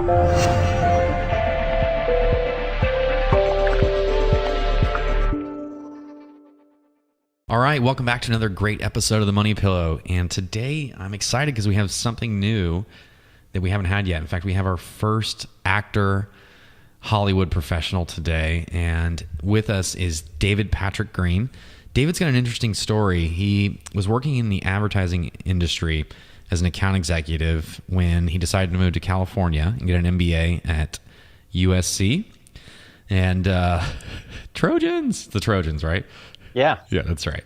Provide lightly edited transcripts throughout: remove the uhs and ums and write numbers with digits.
All right, welcome back to another great episode of The Money Pillow. And today I'm excited because we have something new that we haven't had yet. In fact, we have our first actor Hollywood professional today. And with us is David Patrick Green. David's got an interesting story. He was working in the advertising industry as an account executive when he decided to move to California and get an MBA at USC. And Trojans, the Trojans, right? Yeah. Yeah, that's right.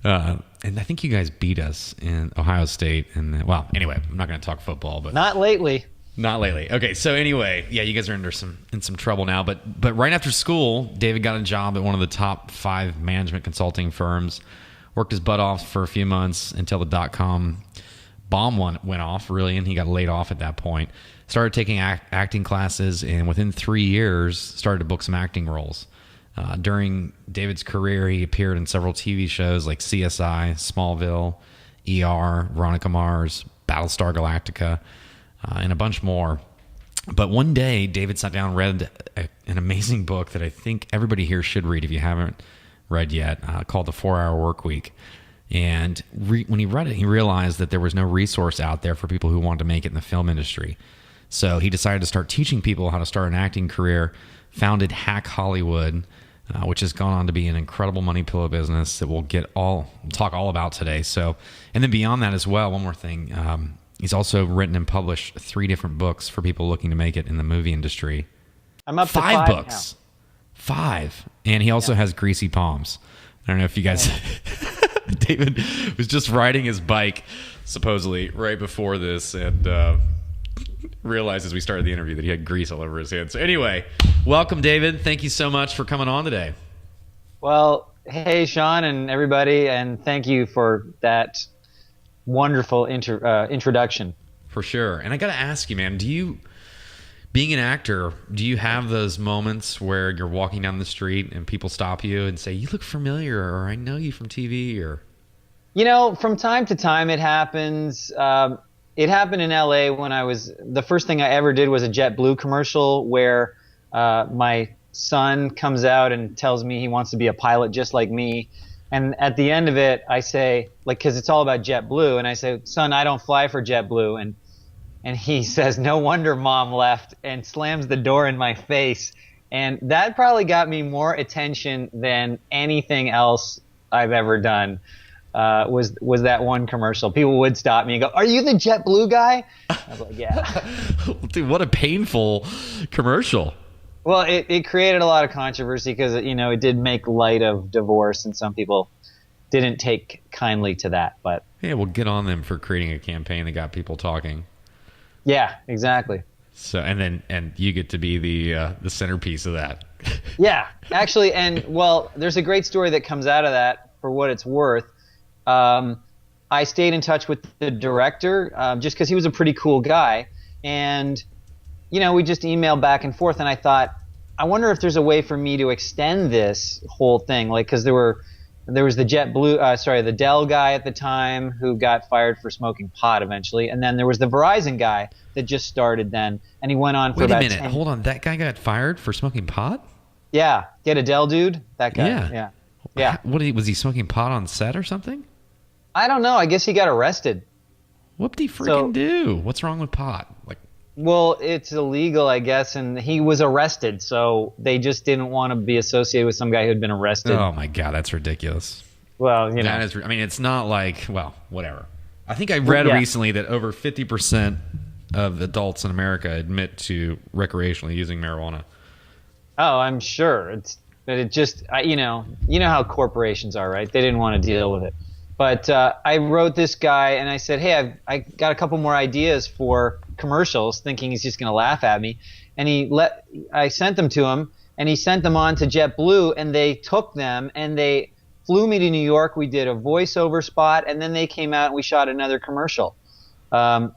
And I think you guys beat us in Ohio State. And well, anyway, I'm not going to talk football, but Not lately. Not lately. Okay, so anyway, yeah, you guys are in some trouble now. But right after school, David got a job at one of the top 5 management consulting firms. Worked his butt off for a few months until the .com bomb went off, really, and he got laid off at that point. Started taking acting classes, and within 3 years, started to book some acting roles. During David's career, he appeared in several TV shows like CSI, Smallville, ER, Veronica Mars, Battlestar Galactica, and a bunch more. But one day, David sat down and read an amazing book that I think everybody here should read if you haven't read yet, called The 4-Hour Workweek. And when he read it, he realized that there was no resource out there for people who wanted to make it in the film industry. So he decided to start teaching people how to start an acting career, founded Hack Hollywood, which has gone on to be an incredible money pillow business that we'll talk all about today. So, and then beyond that as well, one more thing. He's also written and published 3 different books for people looking to make it in the movie industry. I'm up to 5 books. Now. 5. And he also has greasy palms. I don't know if you guys... David was just riding his bike, supposedly, right before this, and realized as we started the interview that he had grease all over his hands. So anyway, welcome, David. Thank you so much for coming on today. Well, hey, Sean and everybody, and thank you for that wonderful introduction. For sure. And I got to ask you, man, being an actor, do you have those moments where you're walking down the street and people stop you and say, you look familiar, or I know you from TV, or... You know, from time to time it happens. It happened in LA when the first thing I ever did was a JetBlue commercial where my son comes out and tells me he wants to be a pilot just like me. And at the end of it, I say, because it's all about JetBlue, and I say, son, I don't fly for JetBlue. And he says, no wonder mom left, and slams the door in my face. And that probably got me more attention than anything else I've ever done. Was that one commercial. People would stop me and go, are you the JetBlue guy? I was like, yeah. Dude, what a painful commercial. Well, it created a lot of controversy because, it did make light of divorce, and some people didn't take kindly to that. But yeah, well, get on them for creating a campaign that got people talking. Yeah, exactly. So, and you get to be the centerpiece of that. Yeah, actually, and well, there's a great story that comes out of that for what it's worth. I stayed in touch with the director just because he was a pretty cool guy, and we just emailed back and forth. And I thought, I wonder if there's a way for me to extend this whole thing, because there was the the Dell guy at the time who got fired for smoking pot eventually, and then there was the Verizon guy that just started then, and he went on for about 10 Wait a minute, hold on, that guy got fired for smoking pot? Yeah, get a Dell dude, that guy. Yeah. Was he smoking pot on set or something? I don't know. I guess he got arrested. What'd he freaking do? What's wrong with pot? Well, it's illegal, I guess, and he was arrested, so they just didn't want to be associated with some guy who had been arrested. Oh my God, that's ridiculous. Well, that is, it's not whatever. I think I read recently that over 50% of adults in America admit to recreationally using marijuana. Oh, I'm sure. It just, you know how corporations are, right? They didn't want to deal with it. But I wrote this guy, and I said, hey, I got a couple more ideas for commercials, thinking he's just going to laugh at me. And I sent them to him, and he sent them on to JetBlue, and they took them, and they flew me to New York. We did a voiceover spot, and then they came out, and we shot another commercial.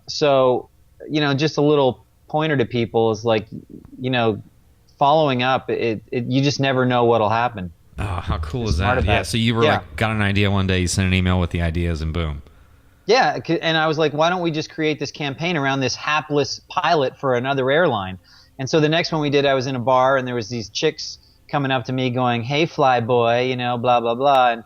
So, just a little pointer to people is following up, you just never know what'll happen. Oh, how cool is that? Yeah, so you were got an idea one day, you sent an email with the ideas, and boom. Yeah, and I was like, why don't we just create this campaign around this hapless pilot for another airline? And so the next one we did, I was in a bar and there was these chicks coming up to me going, "Hey, fly boy," blah blah blah,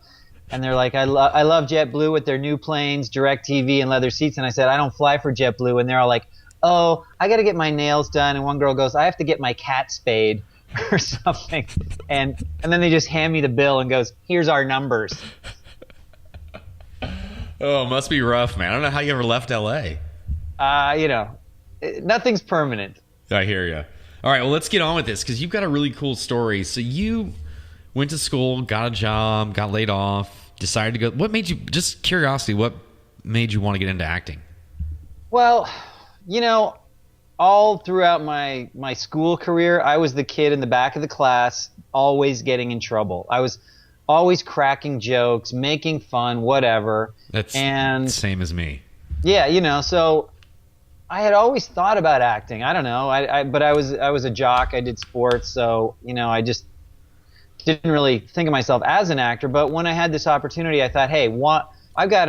and they're like, I love JetBlue with their new planes, direct TV, and leather seats. And I said, I don't fly for JetBlue. And they're all like, oh, I got to get my nails done. And one girl goes, I have to get my cat spayed or something. And then they just hand me the bill and goes, here's our numbers. Oh, it must be rough, man. I don't know how you ever left LA. Nothing's permanent. I hear you. All right, well, let's get on with this because you've got a really cool story. So you went to school, got a job, got laid off, decided to go. What made you, just curiosity, what made you want to get into acting? Well, all throughout my school career, I was the kid in the back of the class, always getting in trouble. I was always cracking jokes, making fun, whatever. That's and same as me. Yeah, so I had always thought about acting. I don't know, but I was a jock. I did sports, so I just didn't really think of myself as an actor. But when I had this opportunity, I thought, hey, I'm at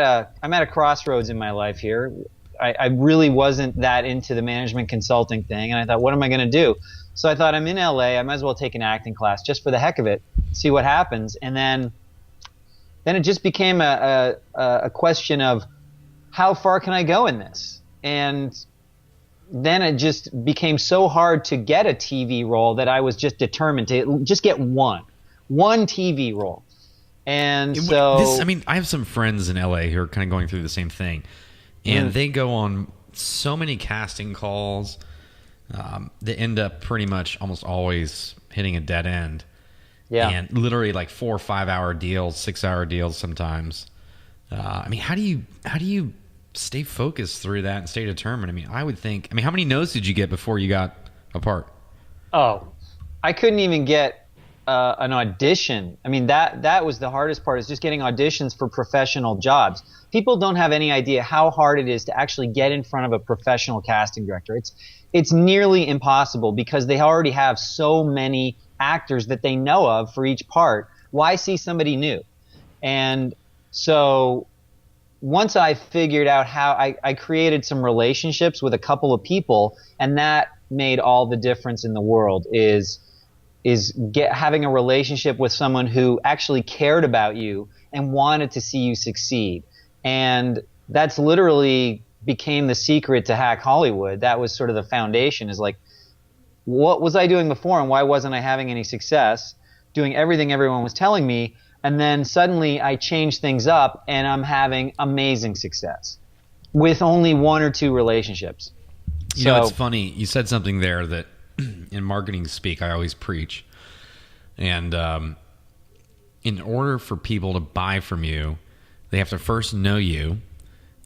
a crossroads in my life here. I really wasn't that into the management consulting thing, and I thought, what am I going to do? So I thought, I'm in LA, I might as well take an acting class just for the heck of it, see what happens. And then it just became a question of how far can I go in this? And then it just became so hard to get a TV role that I was just determined to just get one TV role. And so I have some friends in LA who are kind of going through the same thing. And they go on so many casting calls that end up pretty much almost always hitting a dead end. Yeah. And literally like 4 or 5 hour deals, 6 hour deals sometimes. How do you stay focused through that and stay determined? I would think, how many no's did you get before you got a part? Oh, I couldn't even get an audition. That was the hardest part, is just getting auditions for professional jobs. People don't have any idea how hard it is to actually get in front of a professional casting director. It's nearly impossible because they already have so many actors that they know of for each part. Why see somebody new? And so once I figured out how, I created some relationships with a couple of people, and that made all the difference in the world, is having a relationship with someone who actually cared about you and wanted to see you succeed. And that's literally became the secret to Hack Hollywood. That was sort of the foundation, is like, what was I doing before and why wasn't I having any success? Doing everything everyone was telling me. And then suddenly I changed things up and I'm having amazing success with only 1 or 2 relationships. It's funny. You said something there that in marketing speak, I always preach. And in order for people to buy from you, they have to first know you.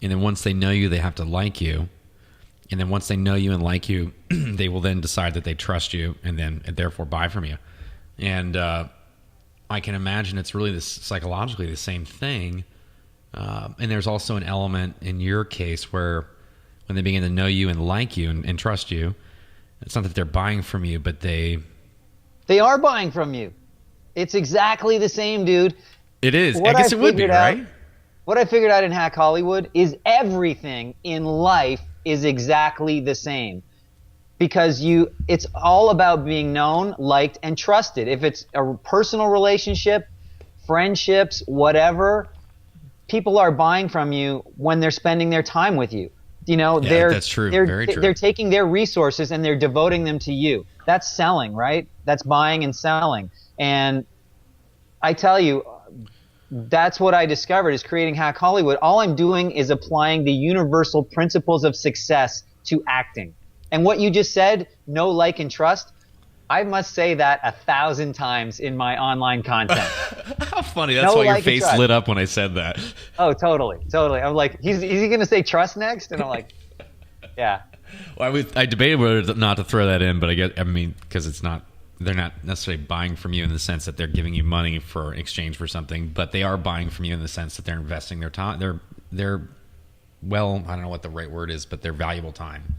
And then once they know you, they have to like you. And then once they know you and like you, they will then decide that they trust you and therefore buy from you. And I can imagine it's really psychologically the same thing. And there's also an element in your case where when they begin to know you and like you and trust you, it's not that they're buying from you, but they are buying from you. It's exactly the same, dude. It is. I guess it would be, right? What I figured out in Hack Hollywood is everything in life is exactly the same. Because it's all about being known, liked, and trusted. If it's a personal relationship, friendships, whatever, people are buying from you when they're spending their time with you. That's true. Very true. They're taking their resources and they're devoting them to you. That's selling, right? That's buying and selling. And I tell you, that's what I discovered is creating Hack Hollywood. All I'm doing is applying the universal principles of success to acting. And what you just said, know, like, and trust, I must say that 1,000 times in my online content. How funny. That's why your face lit up when I said that. Oh, totally. I'm like, is he going to say trust next? And I'm like, yeah. Well, I debated whether not to throw that in, but because they're not necessarily buying from you in the sense that they're giving you money for exchange for something, but they are buying from you in the sense that they're investing their time. They're well, I don't know what the right word is, but they're valuable time.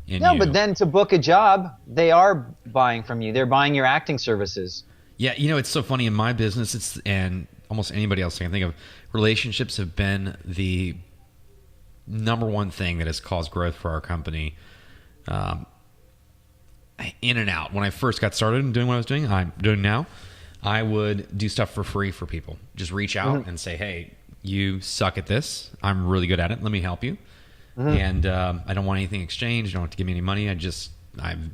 No, but then to book a job, they are buying from you. They're buying your acting services. Yeah, it's so funny in my business, and almost anybody else I can think of, relationships have been the number one thing that has caused growth for our company, in and out. When I first got started and doing what I was doing, I'm doing now, I would do stuff for free for people. Just reach out and say, hey, you suck at this. I'm really good at it. Let me help you. And I don't want anything exchanged. You don't have to give me any money. I'd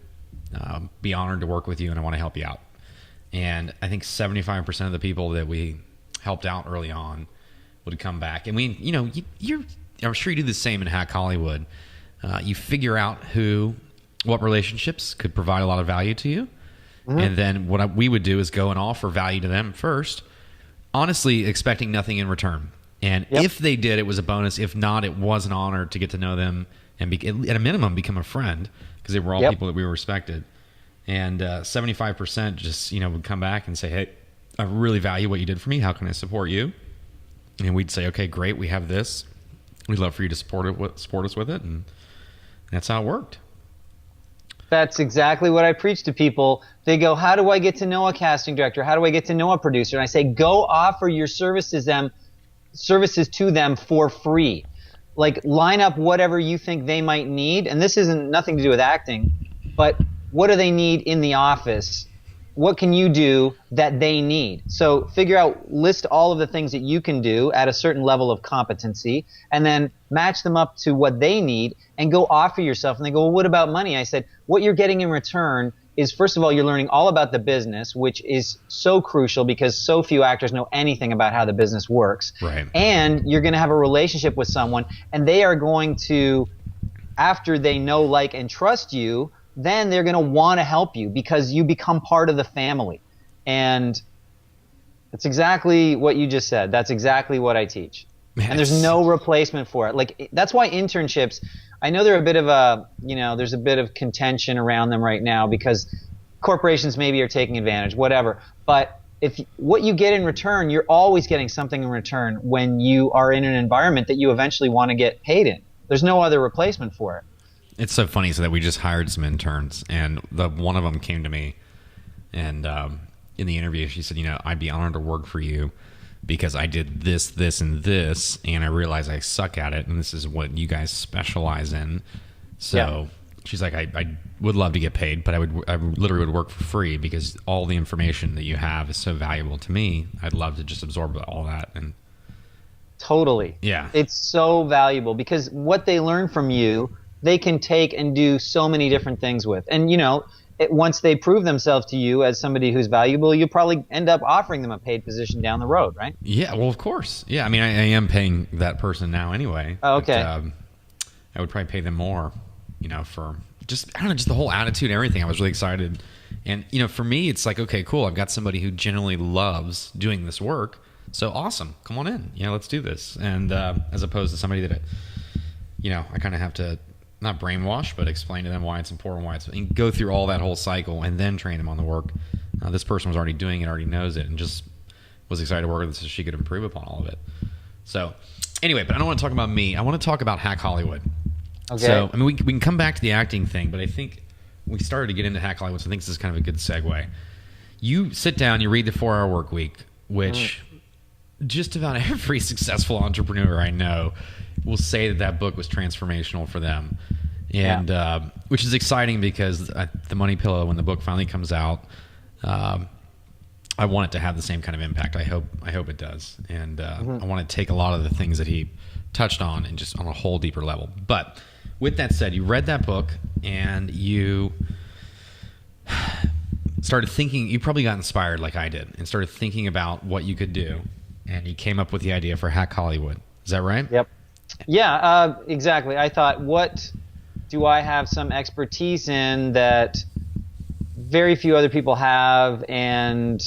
be honored to work with you, and I want to help you out. And I think 75% of the people that we helped out early on would come back. And I'm sure you do the same in Hack Hollywood. You figure out what relationships could provide a lot of value to you. And then what we would do is go and offer value to them first, honestly expecting nothing in return. And if they did, it was a bonus. If not, it was an honor to get to know them and at a minimum become a friend, because they were all people that we respected. And 75% just would come back and say, hey, I really value what you did for me. How can I support you? And we'd say, okay, great. We have this. We'd love for you to support us with it. And that's how it worked. That's exactly what I preach to people. They go, how do I get to know a casting director? How do I get to know a producer? And I say, go offer your services to them for free. Like, line up whatever you think they might need. And this isn't nothing to do with acting, but what do they need in the office? What can you do that they need? So list all of the things that you can do at a certain level of competency, and then match them up to what they need and go offer yourself. And they go, well, what about money? I said, what you're getting in return is, first of all, you're learning all about the business, which is so crucial because so few actors know anything about how the business works. Right. And you're going to have a relationship with someone, and they are going to, after they know, like, and trust you, then they're going to want to help you because you become part of the family. And that's exactly what you just said. That's exactly what I teach. And there's no replacement for it. Like, that's why internships, I know they're a bit of there's a bit of contention around them right now because corporations maybe are taking advantage, whatever. But what you get in return, you're always getting something in return when you are in an environment that you eventually want to get paid in. There's no other replacement for it. It's so funny, so that we just hired some interns, and one of them came to me, and in the interview, she said, I'd be honored to work for you because I did this, this, and this, and I realize I suck at it, and this is what you guys specialize in. So she's like, I would love to get paid, but I literally would work for free because all the information that you have is so valuable to me. I'd love to just absorb all that. And totally. Yeah. It's so valuable because what they learn from you, they can take and do so many different things with. And, once they prove themselves to you as somebody who's valuable, you'll probably end up offering them a paid position down the road, right? Yeah, well, of course. Yeah, I mean, I am paying that person now anyway. Oh, okay. But, I would probably pay them more, for just the whole attitude and everything. I was really excited. And, for me, it's like, okay, cool. I've got somebody who genuinely loves doing this work. So awesome. Come on in. Let's do this. And as opposed to somebody that, I kind of have to not brainwash, but explain to them why it's important, and go through all that whole cycle and then train them on the work. This person was already doing it, already knows it, and just was excited to work with us so she could improve upon all of it. So anyway, but I don't want to talk about me. I want to talk about Hack Hollywood. Okay. So, I mean, we can come back to the acting thing, but I think we started to get into Hack Hollywood, so I think this is kind of a good segue. You sit down, you read the 4 Hour Work Week, which just about every successful entrepreneur I know will say that book was transformational for them. And which is exciting because the Money Pillow, when the book finally comes out, I want it to have the same kind of impact. I hope it does. And I want to take a lot of the things that he touched on and just on a whole deeper level. But with that said, you read that book and you started thinking, you probably got inspired like I did and started thinking about what you could do. And you came up with the idea for Hack Hollywood. Is that right? Yep. Yeah, exactly. I thought, what do I have some expertise in that very few other people have, and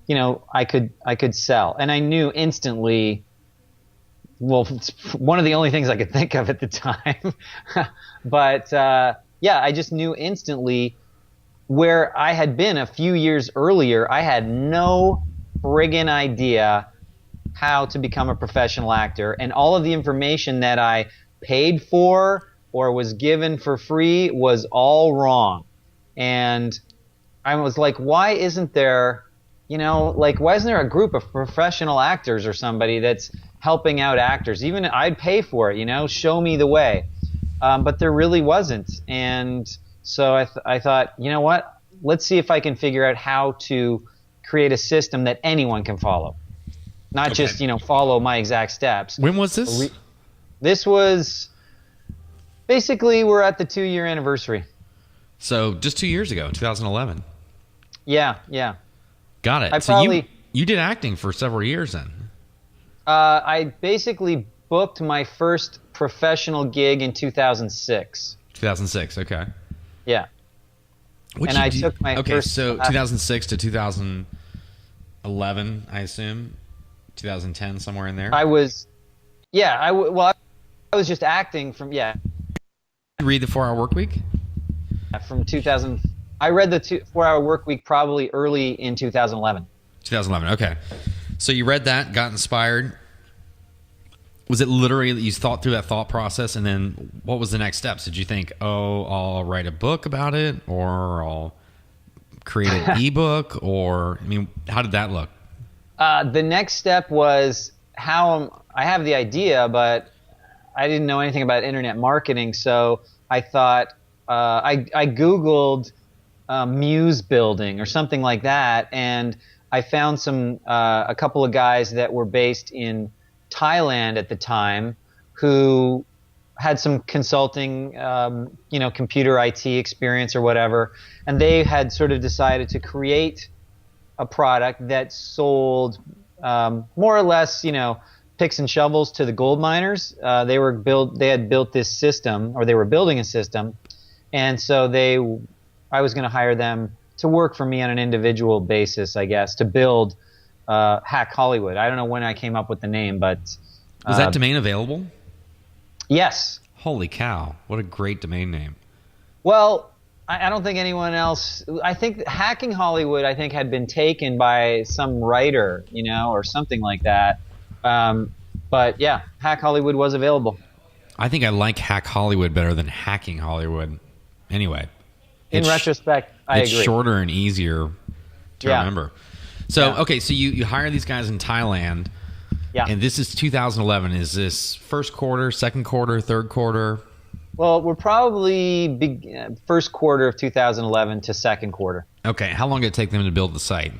I could sell. And I knew instantly. Well, it's one of the only things I could think of at the time, but I just knew instantly where I had been a few years earlier. I had no friggin' idea how to become a professional actor, and all of the information that I paid for or was given for free was all wrong. And I was like, why isn't there a group of professional actors or somebody that's helping out actors. Even I'd pay for it, show me the way. But there really wasn't. And so I thought, you know what? Let's see if I can figure out how to create a system that anyone can follow. Not just, follow my exact steps. When was this? This was basically, we're at the 2-year anniversary. So just 2 years ago, 2011. Yeah. Got it. You did acting for several years then. I basically booked my first professional gig in 2006. 2006, okay. Yeah. I took my first... so 2006 to 2011, I assume? 2010, somewhere in there? I was just acting from, Did you read the 4-Hour Workweek? From 2000... I read the 4-Hour Workweek probably early in 2011. 2011, okay. So you read that, got inspired. Was it literally that you thought through that thought process, and then what was the next steps? Did you think, I'll write a book about it, or I'll create an ebook, or, how did that look? The next step was I have the idea, but I didn't know anything about internet marketing, so I thought, I Googled muse building or something like that, and I found a couple of guys that were based in Thailand at the time who had some consulting, computer IT experience or whatever, and they had sort of decided to create a product that sold more or less, picks and shovels to the gold miners. They had built this system, or they were building a system, and so I was going to hire them to work for me on an individual basis, I guess, to build Hack Hollywood. I don't know when I came up with the name, but... Was that domain available? Yes. Holy cow. What a great domain name. Well, I don't think anyone else... I think Hacking Hollywood, had been taken by some writer, or something like that. But yeah, Hack Hollywood was available. I think I like Hack Hollywood better than Hacking Hollywood. Anyway. In retrospect, I agree. It's shorter and easier to remember. So, okay, so you hire these guys in Thailand, and this is 2011. Is this first quarter, second quarter, third quarter? Well, we're probably first quarter of 2011 to second quarter. Okay, how long did it take them to build the site?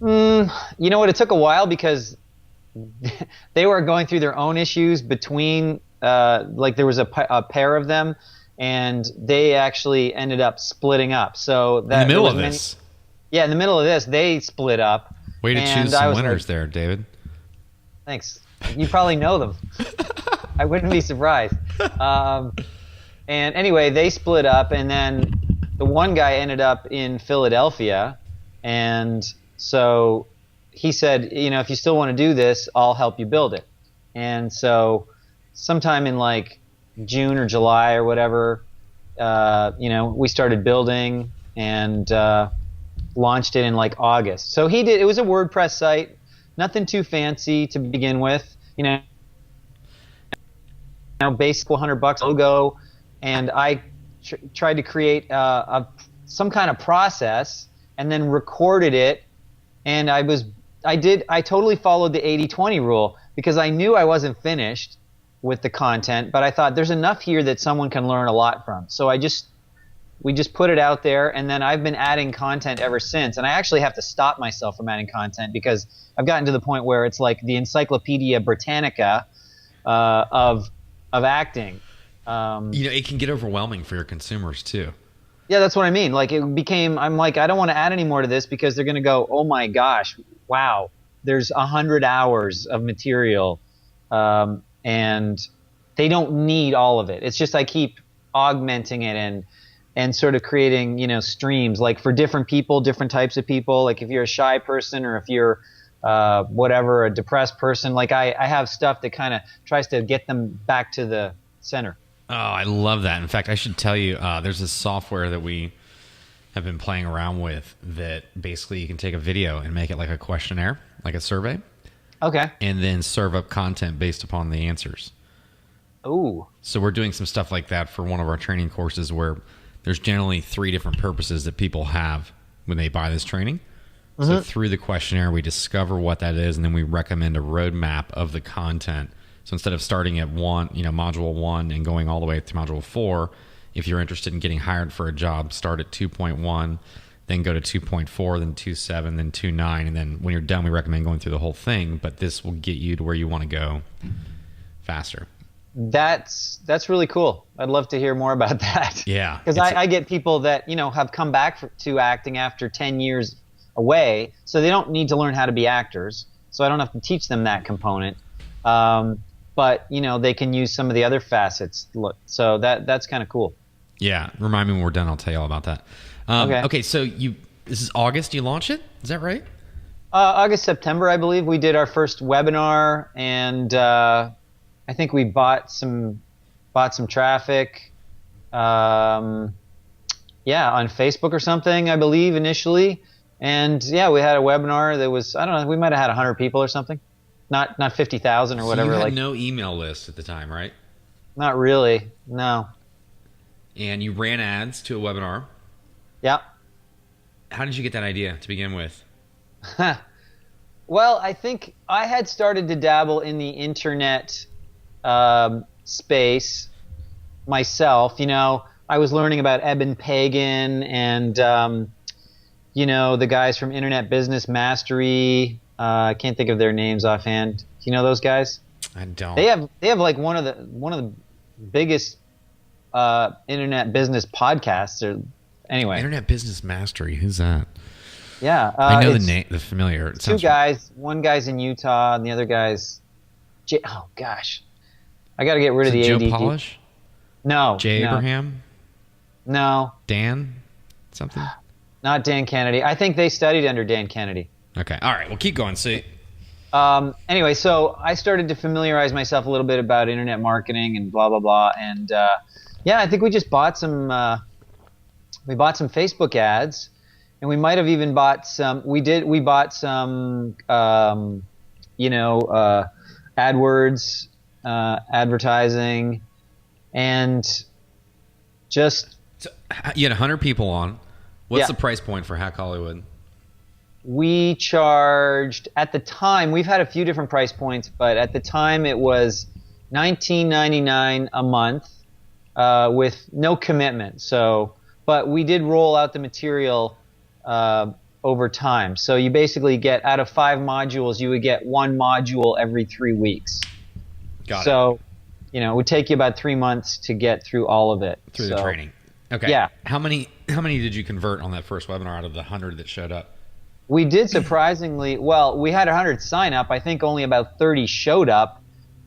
You know what? It took a while because they were going through their own issues between, there was a pair of them, and they actually ended up splitting up. So that in the middle of this? Yeah, in the middle of this, they split up. Way to choose some winners there, David. Thanks. You probably know them. I wouldn't be surprised. And anyway, they split up, and then the one guy ended up in Philadelphia, and so he said, if you still want to do this, I'll help you build it. And so sometime in June or July or whatever, we started building and launched it in August. So it was a WordPress site, nothing too fancy to begin with, basic $100 logo, and I tried to create some kind of process and then recorded it, and I totally followed the 80-20 rule because I knew I wasn't finished with the content, but I thought there's enough here that someone can learn a lot from. So we just put it out there, and then I've been adding content ever since. And I actually have to stop myself from adding content because I've gotten to the point where it's like the Encyclopedia Britannica of acting. It can get overwhelming for your consumers too. Yeah, that's what I mean. I'm like, I don't want to add any more to this because they're going to go, oh my gosh, wow, there's 100 hours of material. And they don't need all of it. It's just I keep augmenting it and sort of creating, streams for different people, different types of people. Like if you're a shy person or if you're a depressed person, I have stuff that kind of tries to get them back to the center. Oh, I love that. In fact, I should tell you, there's this software that we have been playing around with that basically you can take a video and make it like a questionnaire, like a survey. Okay. And then serve up content based upon the answers. Ooh. So we're doing some stuff like that for one of our training courses where there's generally 3 different purposes that people have when they buy this training. So through the questionnaire, we discover what that is, and then we recommend a roadmap of the content. So instead of starting at module 1 and going all the way to module 4, if you're interested in getting hired for a job, start at 2.1, then go to 2.4, then 2.7, then 2.9, and then when you're done, we recommend going through the whole thing. But this will get you to where you want to go faster. That's really cool. I'd love to hear more about that. Yeah, because I get people that have come back to acting after 10 years away, so they don't need to learn how to be actors. So I don't have to teach them that component. But they can use some of the other facets. So that's kind of cool. Yeah, remind me when we're done. I'll tell you all about that. Okay. So this is August. You launch it? Is that right? August, September, I believe. We did our first webinar, and I think we bought some traffic. On Facebook or something, I believe initially. And yeah, we had a webinar that was, I don't know, we might have had 100 people or something. Not 50,000 or whatever. So you had no email list at the time, right? Not really, no. And you ran ads to a webinar. Yeah. How did you get that idea to begin with? Well, I think I had started to dabble in the internet space myself. I was learning about Eben Pagan and, the guys from Internet Business Mastery. I can't think of their names offhand. Do you know those guys? I don't. They have like one of the biggest internet business podcasts. Anyway, Internet Business Mastery. Who's that? Yeah, I know the name. The familiar. Two guys. One guy's in Utah, and the other guy's. Oh gosh, I got to get rid of the Joe ADD. Polish? No. Jay Abraham? No. Dan? Something? Not Dan Kennedy. I think they studied under Dan Kennedy. Okay. All right. Well, keep going. See. Anyway, so I started to familiarize myself a little bit about internet marketing and blah blah blah, and I think we just bought some. We bought some Facebook ads, and we might have even bought some. We bought some. AdWords, advertising, and just. So you had 100 people on. What's the price point for Hack Hollywood? We charged, at the time, we've had a few different price points, but at the time it was $19.99 a month with no commitment. But we did roll out the material over time. So you basically get, out of 5 modules, you would get 1 module every 3 weeks. Got it. So, it would take you about 3 months to get through all of it. Through the training. Okay. Yeah. How many did you convert on that first webinar out of the 100 that showed up? We did surprisingly well. We had 100 sign up. I think only about 30 showed up,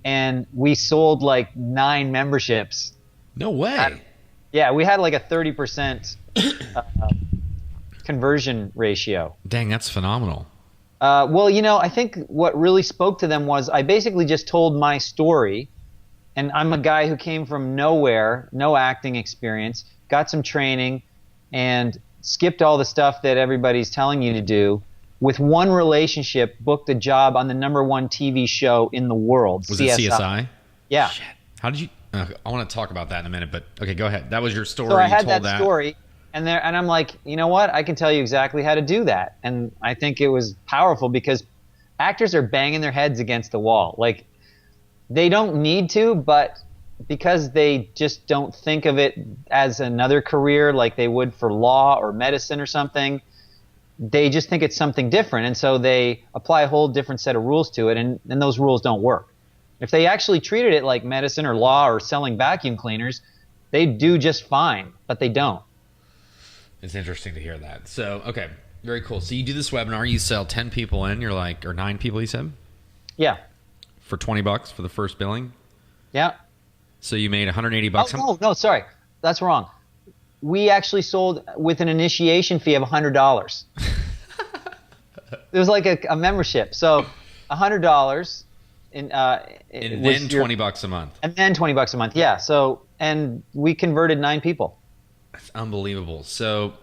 and we sold like 9 memberships. No way. We had like a 30% conversion ratio. Dang, that's phenomenal. I think what really spoke to them was I basically just told my story, and I'm a guy who came from nowhere, no acting experience, got some training, and skipped all the stuff that everybody's telling you to do. With one relationship, booked a job on the #1 TV show in the world. Was it CSI? Yeah. Shit. How did you? I want to talk about that in a minute, but okay, go ahead. That was your story. So I you had told that story, and I'm like, you know what? I can tell you exactly how to do that. And I think it was powerful because actors are banging their heads against the wall. Like, they don't need to, but because they just don't think of it as another career like they would for law or medicine or something, they just think it's something different. And so they apply a whole different set of rules to it, and those rules don't work. If they actually treated it like medicine or law or selling vacuum cleaners, they do just fine, but they don't. It's interesting to hear that. So, okay, very cool. So you do this webinar, you sell 10 people in, you're like, or 9 people, you said? Yeah. For $20 for the first billing? Yeah. So you made $180. Oh, no, sorry. That's wrong. We actually sold with an initiation fee of $100. It was like a membership. So $100 and then $20 a month. And then $20 a month. Yeah. So, and we converted 9 people. That's unbelievable. So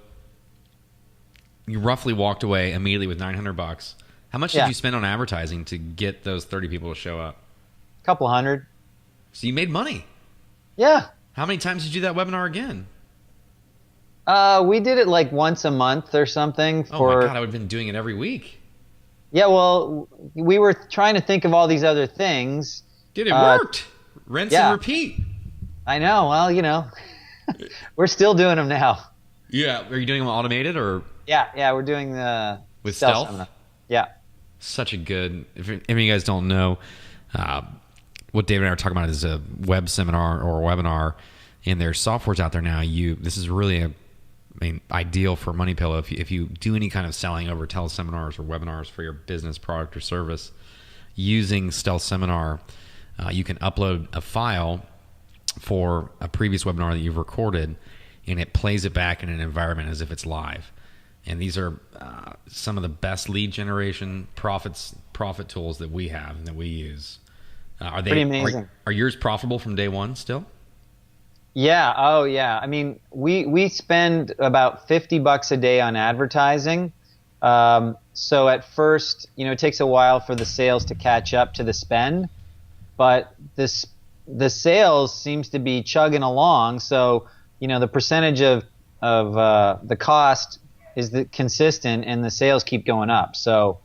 you roughly walked away immediately with $900. How much did you spend on advertising to get those 30 people to show up? A couple hundred. So you made money. Yeah. How many times did you do that webinar again? We did it like once a month or something Oh my for. God, I would have been doing it every week. Yeah, well, we were trying to think of all these other things. Dude, it Uh, worked. Rinse and yeah, repeat. I know. Well, we're still doing them now. Yeah. Are you doing them automated or Yeah, we're doing the with stealth stealth? seminar. Yeah. Such a good. If any of you guys don't know, uh, what David and I are talking about is a web seminar or a webinar, and there's softwares out there now. This is really ideal for Money Pillow. If you do any kind of selling over teleseminars or webinars for your business, product, or service, using Stealth Seminar, you can upload a file for a previous webinar that you've recorded, and it plays it back in an environment as if it's live. And these are some of the best lead generation profit tools that we have and that we use. Are they Pretty amazing. Are yours profitable from day one still? Yeah. Oh, yeah. I mean, we spend about $50 a day on advertising. So at first, it takes a while for the sales to catch up to the spend, but the sales seems to be chugging along. So, the percentage of the cost is consistent, and the sales keep going up. So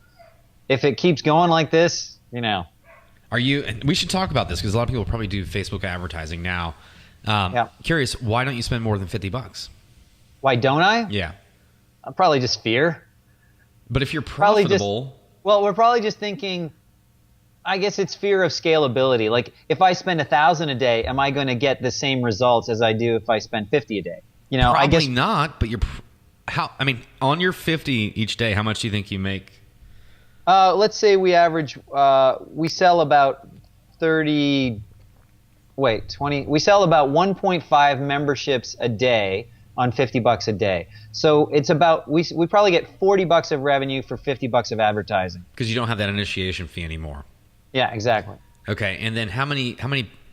if it keeps going like this, Are you? And we should talk about this because a lot of people probably do Facebook advertising now. Yeah. Curious, why don't you spend more than $50? Why don't I? Yeah. Probably just fear. But if you're Probably profitable, Well, we're probably just thinking, I guess it's fear of scalability. Like, if I spend $1,000 a day, am I going to get the same results as I do if I spend $50 a day? probably I guess not. But on your 50 each day, how much do you think you make? let's say we average, we sell about 20. We sell about 1.5 memberships a day on $50 a day. So it's about we probably get $40 of revenue for $50 of advertising. Because you don't have that initiation fee anymore. Yeah, exactly. Okay, and then how many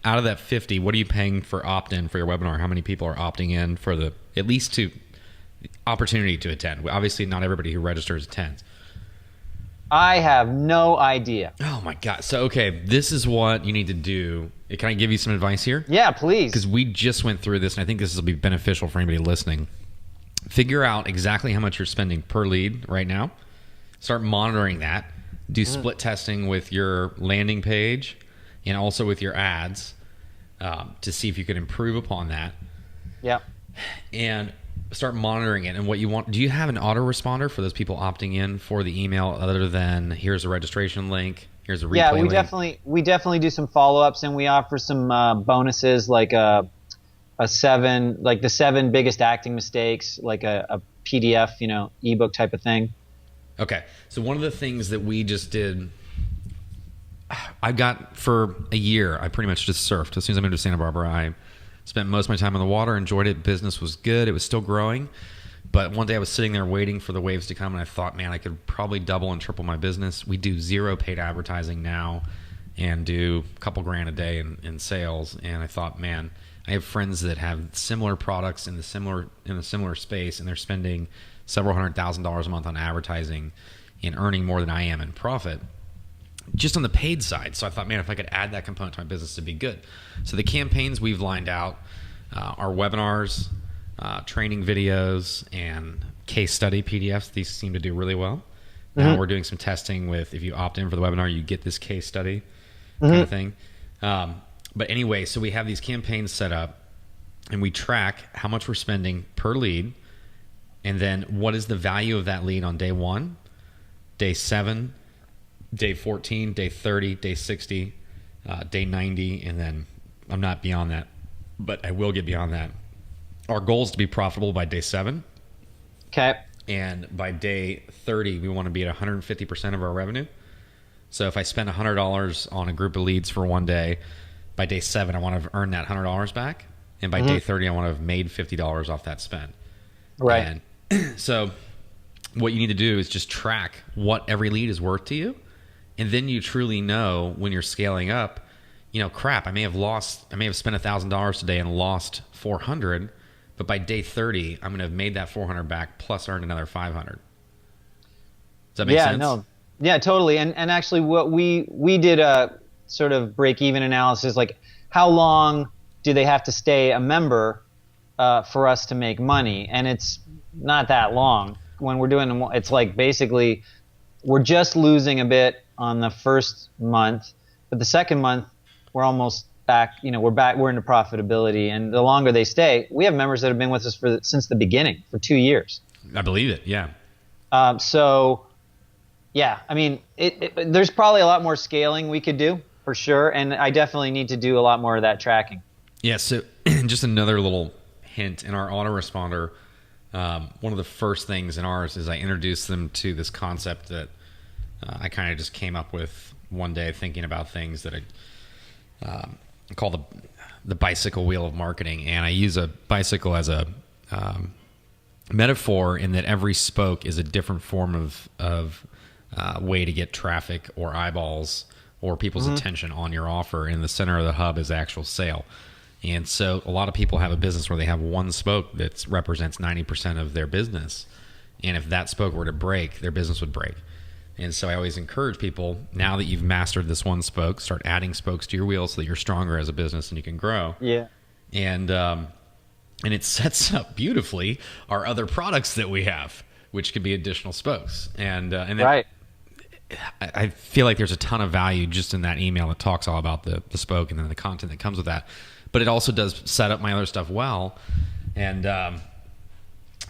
out of that 50? What are you paying for opt-in for your webinar? How many people are opting in for at least to opportunity to attend? Obviously, not everybody who registers attends. I have no idea. Oh my God! So okay, this is what you need to do. Can I give you some advice here? Yeah, please. Because we just went through this, and I think this will be beneficial for anybody listening. Figure out exactly how much you're spending per lead right now. Start monitoring that. Do split testing with your landing page and also with your ads to see if you can improve upon that. Yeah. And start monitoring it. And what you want, do you have an autoresponder for those people opting in for the email other than here's a registration link, here's a replay Yeah, link? we definitely do some follow-ups, and we offer some bonuses like the 7 biggest acting mistakes, like a PDF, ebook type of thing. Okay. So one of the things that we just did, I got for a year, I pretty much just surfed. As soon as I moved to Santa Barbara, I spent most of my time on the water, enjoyed it. Business was good. It was still growing. But one day I was sitting there waiting for the waves to come, and I thought, man, I could probably double and triple my business. We do 0 paid advertising now and do a couple grand a day in sales. And I thought, man, I have friends that have similar products in a similar space, and they're spending several $100,000 a month on advertising and earning more than I am in profit just on the paid side. So I thought, man, if I could add that component to my business, it'd be good. So the campaigns we've lined out are webinars, training videos, and case study PDFs. These seem to do really well. Now we're doing some testing with, if you opt in for the webinar, you get this case study kind of thing. But anyway, so we have these campaigns set up, and we track how much we're spending per lead, and then what is the value of that lead on day 1, day 7, day 14, day 30, day 60, day 90, and then I'm not beyond that, but I will get beyond that. Our goal is to be profitable by day 7. Okay. And by day 30, we want to be at 150% of our revenue. So if I spend $100 on a group of leads for one day, by day 7, I want to have earned that $100 back. And by day 30, I want to have made $50 off that spend. Right. And so what you need to do is just track what every lead is worth to you. And then you truly know when you're scaling up, crap, I may have spent $1,000 today and lost 400, but by day 30, I'm going to have made that 400 back plus earned another 500. Does that make sense? No. Yeah, totally. And actually what we did a sort of break-even analysis, like how long do they have to stay a member for us to make money, and it's not that long. When we're doing them, it's like basically we're just losing a bit on the first month, but the second month we're almost back. We're into profitability, and the longer they stay, we have members that have been with us since the beginning for 2 years. I believe it. Yeah. So, yeah, I mean, there's probably a lot more scaling we could do for sure, and I definitely need to do a lot more of that tracking. Yeah. So, just another little hint in our autoresponder. One of the first things in ours is I introduced them to this concept that I kind of just came up with one day thinking about things that I call the bicycle wheel of marketing. And I use a bicycle as a metaphor in that every spoke is a different form of way to get traffic or eyeballs or people's attention on your offer. And the center of the hub is actual sale. And so a lot of people have a business where they have one spoke that represents 90% of their business. And if that spoke were to break, their business would break. And so I always encourage people, now that you've mastered this one spoke, start adding spokes to your wheel so that you're stronger as a business and you can grow. Yeah. And it sets up beautifully our other products that we have, which could be additional spokes. And then right. I feel like there's a ton of value just in that email that talks all about the spoke and then the content that comes with that. But it also does set up my other stuff well. And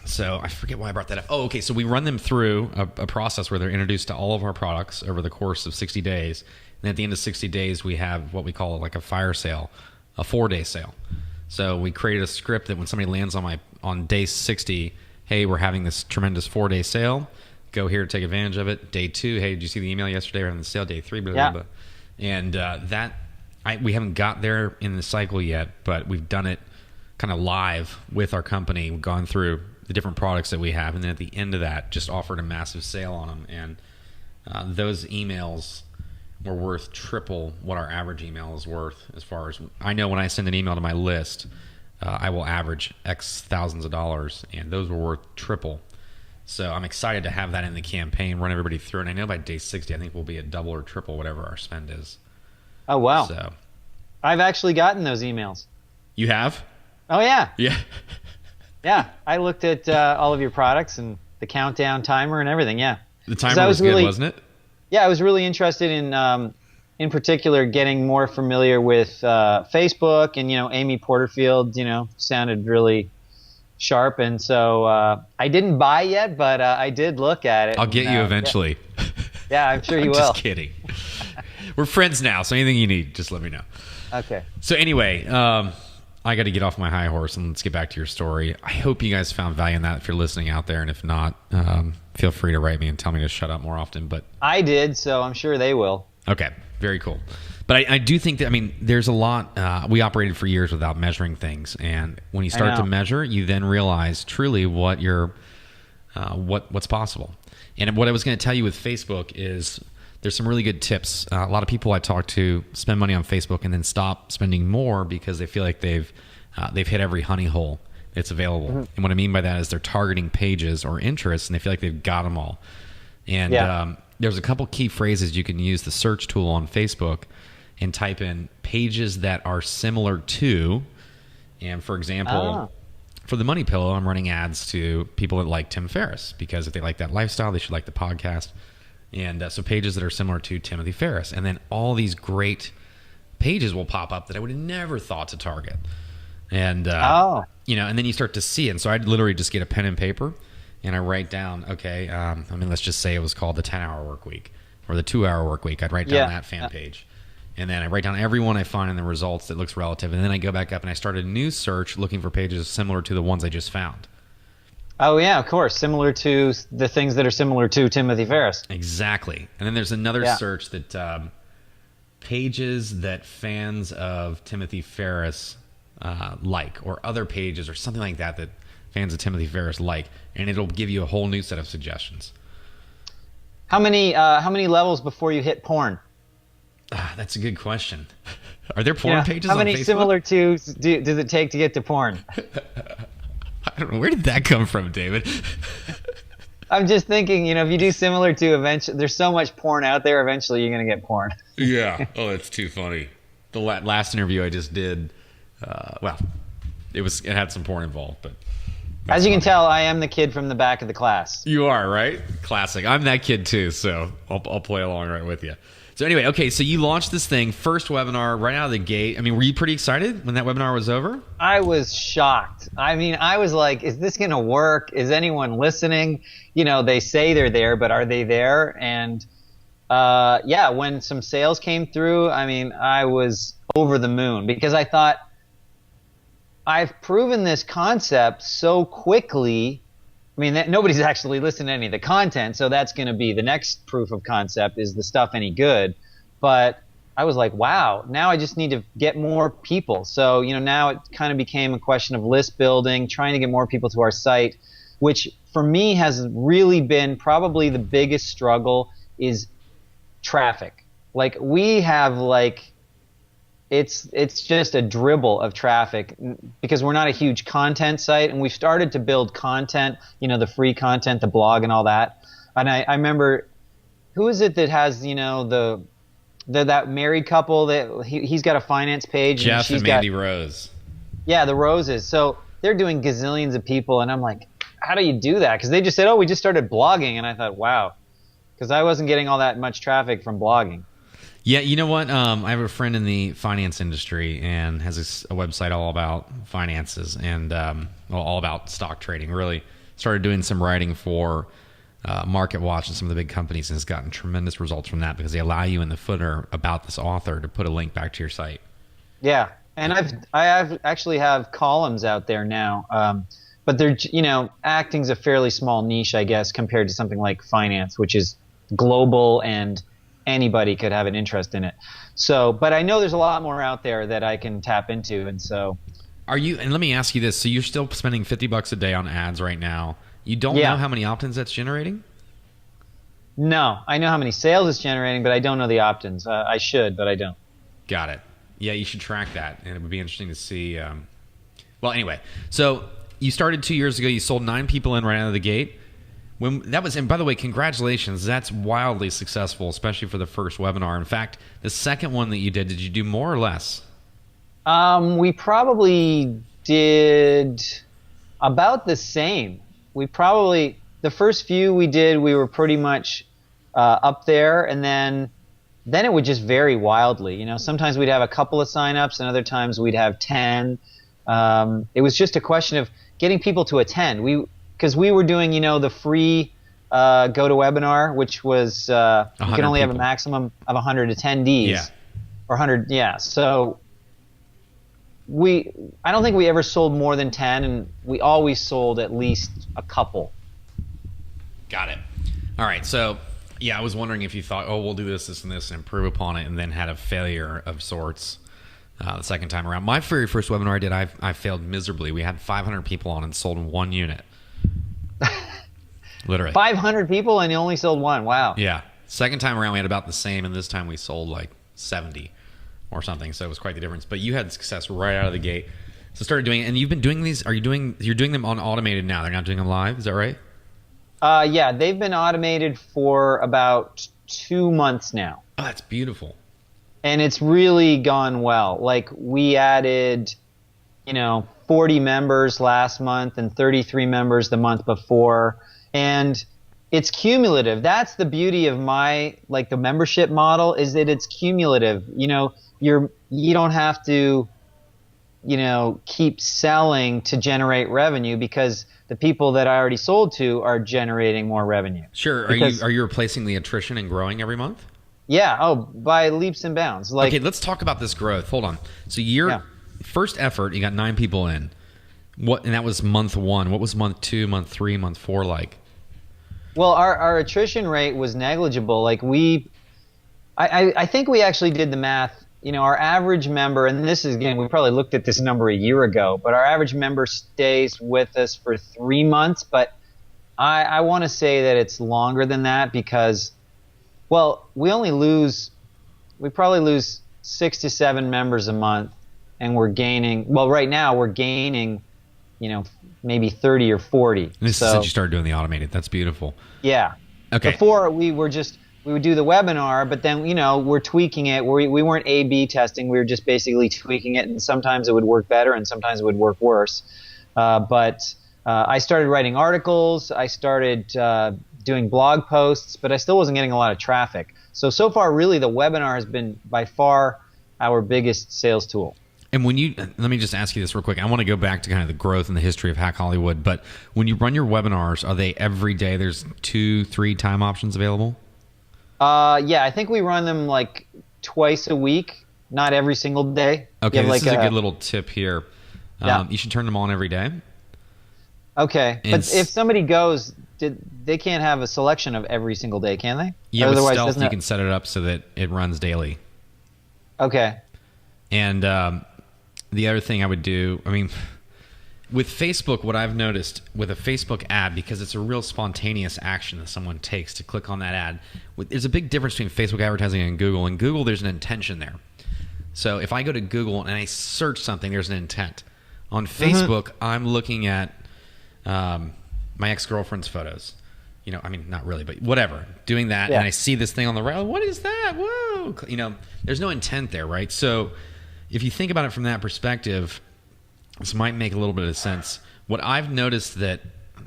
so I forget why I brought that up. Oh, okay. So we run them through a process where they're introduced to all of our products over the course of 60 days. And at the end of 60 days, we have what we call like a fire sale, a 4-day sale. So we created a script that when somebody lands on day 60, hey, we're having this tremendous 4-day sale. Go here to take advantage of it. Day 2, hey, did you see the email yesterday? We're having the sale. Day 3, blah, blah, blah. And we haven't got there in the cycle yet, but we've done it kind of live with our company. We've gone through the different products that we have, and then at the end of that, just offered a massive sale on them. And those emails were worth triple what our average email is worth. As far as I know, when I send an email to my list, I will average X thousands of dollars, and those were worth triple. So I'm excited to have that in the campaign, run everybody through. And I know by day 60, I think we'll be at double or triple whatever our spend is. Oh, wow. So I've actually gotten those emails. You have? Oh, yeah. Yeah. Yeah. I looked at all of your products and the countdown timer and everything. Yeah. The timer was good, wasn't it? Yeah. I was really interested in particular, getting more familiar with Facebook, and, Amy Porterfield, sounded really sharp. And so I didn't buy yet, but I did look at it. I'll get you eventually. Yeah, I'm sure you will. Just kidding. We're friends now, so anything you need, just let me know. Okay. So anyway, I got to get off my high horse and let's get back to your story. I hope you guys found value in that if you're listening out there, and if not, feel free to write me and tell me to shut up more often. But I did, so I'm sure they will. Okay, very cool. But I do think that, there's a lot. We operated for years without measuring things, and when you start to measure, you then realize truly what what's possible. And what I was going to tell you with Facebook is there's some really good tips. A lot of people I talk to spend money on Facebook and then stop spending more because they feel like they've hit every honey hole that's available. Mm-hmm. And what I mean by that is they're targeting pages or interests, and they feel like they've got them all. And there's a couple key phrases you can use the search tool on Facebook and type in pages that are similar to. And for example, for the Money Pillow, I'm running ads to people that like Tim Ferriss, because if they like that lifestyle, they should like the podcast. And so pages that are similar to Timothy Ferriss. And then all these great pages will pop up that I would have never thought to target. And, and then you start to see it. And so I'd literally just get a pen and paper and I write down, okay, let's just say it was called the 10-hour work week or the 2-hour work week. I'd write down that fan page. And then I write down everyone I find in the results that looks relative. And then I go back up and I start a new search looking for pages similar to the ones I just found. Oh, yeah, of course. Similar to the things that are similar to Timothy Ferriss. Exactly. And then there's another search that pages that fans of Timothy Ferriss like, or other pages or something like that fans of Timothy Ferriss like. And it'll give you a whole new set of suggestions. How many levels before you hit porn? That's a good question. Are there porn pages on Facebook? How many similar to does it take to get to porn? I don't know. Where did that come from, David? I'm just thinking, if you do similar to, eventually, there's so much porn out there, eventually you're going to get porn. Yeah. Oh, that's too funny. The last interview I just did, It had some porn involved, but As you can tell, I am the kid from the back of the class. you are right. Classic. I'm that kid too, so I'll play along right with you. So anyway, okay, so you launched this thing, first webinar right out of the gate. I mean, were you pretty excited when that webinar was over? I was shocked. I mean, I was like, is this going to work? Is anyone listening? You know, they say they're there, but are they there? And yeah, when some sales came through, I mean, I was over the moon because I thought, I've proven this concept so quickly. I mean, nobody's actually listened to any of the content, so that's going to be the next proof of concept. Is the stuff any good? But I was like, wow, now I just need to get more people. So, you know, now it kind of became a question of list building, trying to get more people to our site, which for me has really been probably the biggest struggle is traffic. Like we have like, it's just a dribble of traffic because we're not a huge content site, and we've started to build content, you know, the free content, the blog and all that. And I remember, who is it that has, you know, that married couple that he's got a finance page. Jeff and Mandy Rose. Yeah, the Roses. So they're doing gazillions of people, and I'm like, how do you do that? Because they just said, oh, we just started blogging, and I thought, wow, because I wasn't getting all that much traffic from blogging. Yeah, you know what? I have a friend in the finance industry and has a website all about finances and all about stock trading. Really started doing some writing for Market Watch and some of the big companies, and has gotten tremendous results from that because they allow you in the footer about this author to put a link back to your site. Yeah, and I actually have columns out there now, but they're, you know, acting's a fairly small niche, I guess, compared to something like finance, which is global and anybody could have an interest in it. So, but I know there's a lot more out there that I can tap into, and so. Are you? And let me ask you this: so you're still spending $50 a day on ads right now? You don't know how many opt-ins that's generating? No, I know how many sales it's generating, but I don't know the opt-ins. I should, but I don't. Got it. Yeah, you should track that, and it would be interesting to see. Well, anyway, so you started 2 years ago. You sold 9 people in right out of the gate. And by the way, congratulations. That's wildly successful, especially for the first webinar. In fact, the second one that you did you do more or less? We probably did about the same. The first few we did, we were pretty much up there, and then it would just vary wildly. You know, sometimes we'd have a couple of signups, and other times we'd have 10. It was just a question of getting people to attend. Because we were doing, you know, the free GoToWebinar, which was you can only have a maximum of 100 attendees. Yeah. Or 100, yeah. So I don't think we ever sold more than 10, and we always sold at least a couple. Got it. All right. So, yeah, I was wondering if you thought, oh, we'll do this, this, and this, and improve upon it, and then had a failure of sorts the second time around. My very first webinar I did, I failed miserably. We had 500 people on and sold 1 unit. Literally 500 people and you only sold 1. Wow. Yeah. Second time around we had about the same, and this time we sold like 70 or something, so it was quite the difference. But you had success right out of the gate, so started doing it. And you've been doing these, you're doing them on automated now? They're not doing them live, is that right? Yeah, they've been automated for about 2 months now. Oh, that's beautiful. And it's really gone well. Like, we added, you know, 40 members last month and 33 members the month before, and it's cumulative. That's the beauty of the membership model, is that it's cumulative. You know, you don't have to, you know, keep selling to generate revenue, because the people that I already sold to are generating more revenue. Sure. Are you replacing the attrition and growing every month? Yeah. Oh, by leaps and bounds. Okay, let's talk about this growth. Hold on. So first effort, you got 9 people in. And that was month 1. What was month 2, month 3, month 4 like? Well, our attrition rate was negligible. Like I think we actually did the math. You know, our average member, and this is, again, we probably looked at this number a year ago, but our average member stays with us for 3 months. But I want to say that it's longer than that, because, well, we probably lose 6 to 7 members a month, and we're gaining. Well, right now we're gaining, you know, maybe 30 or 40. And this is since you started doing the automated. That's beautiful. Yeah. Okay. Before we were just we would do the webinar, but then, we're tweaking it. We weren't A/B testing. We were just basically tweaking it, and sometimes it would work better and sometimes it would work worse. But I started writing articles. I started doing blog posts, but I still wasn't getting a lot of traffic. So far, really, the webinar has been by far our biggest sales tool. And let me just ask you this real quick. I want to go back to kind of the growth and the history of Hack Hollywood, but when you run your webinars, are they every day? There's 2-3 time options available? Yeah, I think we run them like twice a week, not every single day. Okay, this is a good little tip here. Yeah. You should turn them on every day. Okay, but if somebody goes, they can't have a selection of every single day, can they? Yeah, with Stealth, you can set it up so that it runs daily. Okay. And the other thing I would do, with Facebook, what I've noticed with a Facebook ad, because it's a real spontaneous action that someone takes to click on that ad, there's a big difference between Facebook advertising and Google. In Google, there's an intention there. So if I go to Google and I search something, there's an intent. On Facebook, I'm looking at my ex-girlfriend's photos. Not really, but whatever. Doing that, and I see this thing on the right. What is that? Whoa! There's no intent there, right? So if you think about it from that perspective, this might make a little bit of sense. What I've noticed I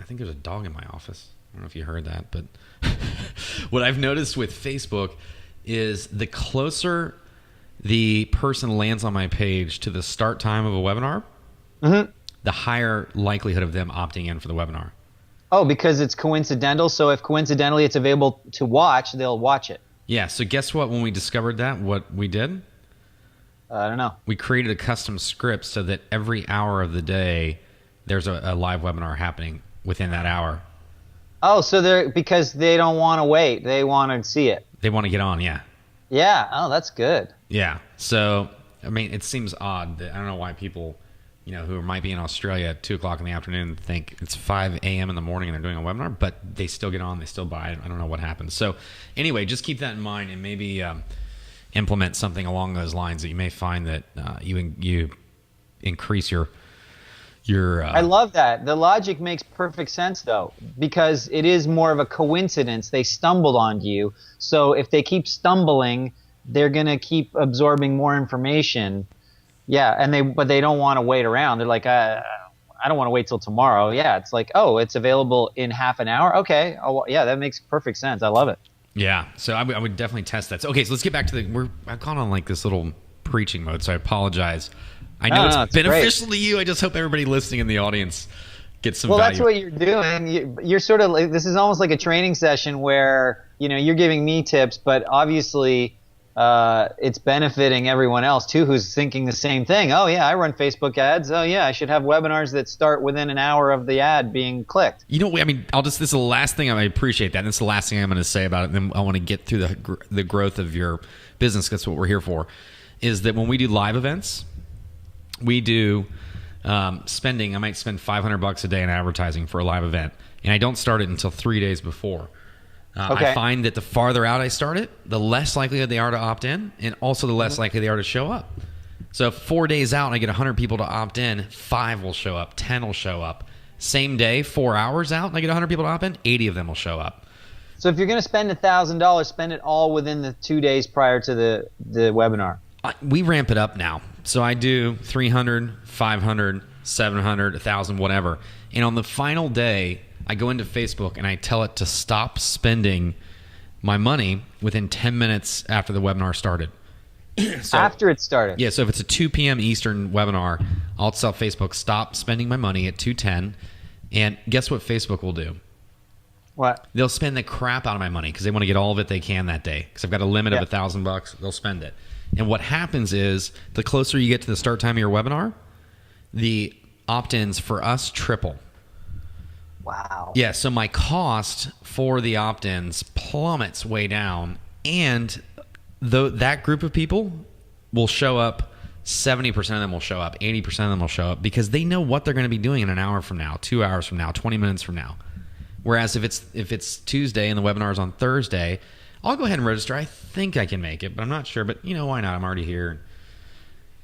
think there's a dog in my office. I don't know if you heard that, but what I've noticed with Facebook is the closer the person lands on my page to the start time of a webinar, the higher likelihood of them opting in for the webinar. Oh, because it's coincidental. So if coincidentally it's available to watch, they'll watch it. Yeah. So guess what? When we discovered that, what we did? I don't know. We created a custom script so that every hour of the day, there's a live webinar happening within that hour. Oh, so because they don't want to wait. They want to see it. They want to get on, yeah. Yeah. Oh, that's good. Yeah. So, it seems odd that I don't know why people, who might be in Australia at 2 o'clock in the afternoon think it's 5 a.m. in the morning and they're doing a webinar, but they still get on, they still buy it. I don't know what happens. So anyway, just keep that in mind and maybe implement something along those lines that you may find that you increase your I love that. The logic makes perfect sense, though, because it is more of a coincidence. They stumbled on you. So if they keep stumbling, they're going to keep absorbing more information. Yeah, but they don't want to wait around. They're like, I don't want to wait till tomorrow. Yeah, it's like, oh, it's available in half an hour? Okay. Oh, yeah, that makes perfect sense. I love it. Yeah, so I would definitely test that. So, okay, so let's get back to I've gone on like this little preaching mode, so I apologize. I know it's beneficial to you. I just hope everybody listening in the audience gets some value. Well, that's what you're doing. You're sort of like, this is almost like a training session where, you're giving me tips, but obviously it's benefiting everyone else too who's thinking the same thing. Oh, yeah, I run Facebook ads. Oh, yeah, I should have webinars that start within an hour of the ad being clicked. This is the last thing. I appreciate that. And this is the last thing I'm going to say about it. And then I want to get through the growth of your business. That's what we're here for, is that when we do live events, we do spending. I might spend $500 a day in advertising for a live event, and I don't start it until 3 days before. I find that the farther out I start it, the less likelihood they are to opt in, and also the less likely they are to show up. So if 4 days out and I get 100 people to opt in, 5 will show up, 10 will show up. Same day, 4 hours out, and I get 100 people to opt in, 80 of them will show up. So if you're going to spend $1,000, spend it all within the 2 days prior to the webinar. We ramp it up now. So I do 300, 500, 700, 1,000, whatever. And on the final day, I go into Facebook and I tell it to stop spending my money within 10 minutes after the webinar started. So, after it started? Yeah, so if it's a 2 p.m. Eastern webinar, I'll tell Facebook, stop spending my money at 2:10. And guess what Facebook will do? What? They'll spend the crap out of my money because they want to get all of it they can that day. Because I've got a limit of $1,000. They'll spend it. And what happens is the closer you get to the start time of your webinar, the opt-ins for us triple. Wow. Yeah, so my cost for the opt-ins plummets way down, and that group of people will show up. 70% of them will show up. 80% of them will show up because they know what they're going to be doing in an hour from now, 2 hours from now, 20 minutes from now. Whereas if it's Tuesday and the webinar is on Thursday, I'll go ahead and register. I think I can make it, but I'm not sure. But why not? I'm already here.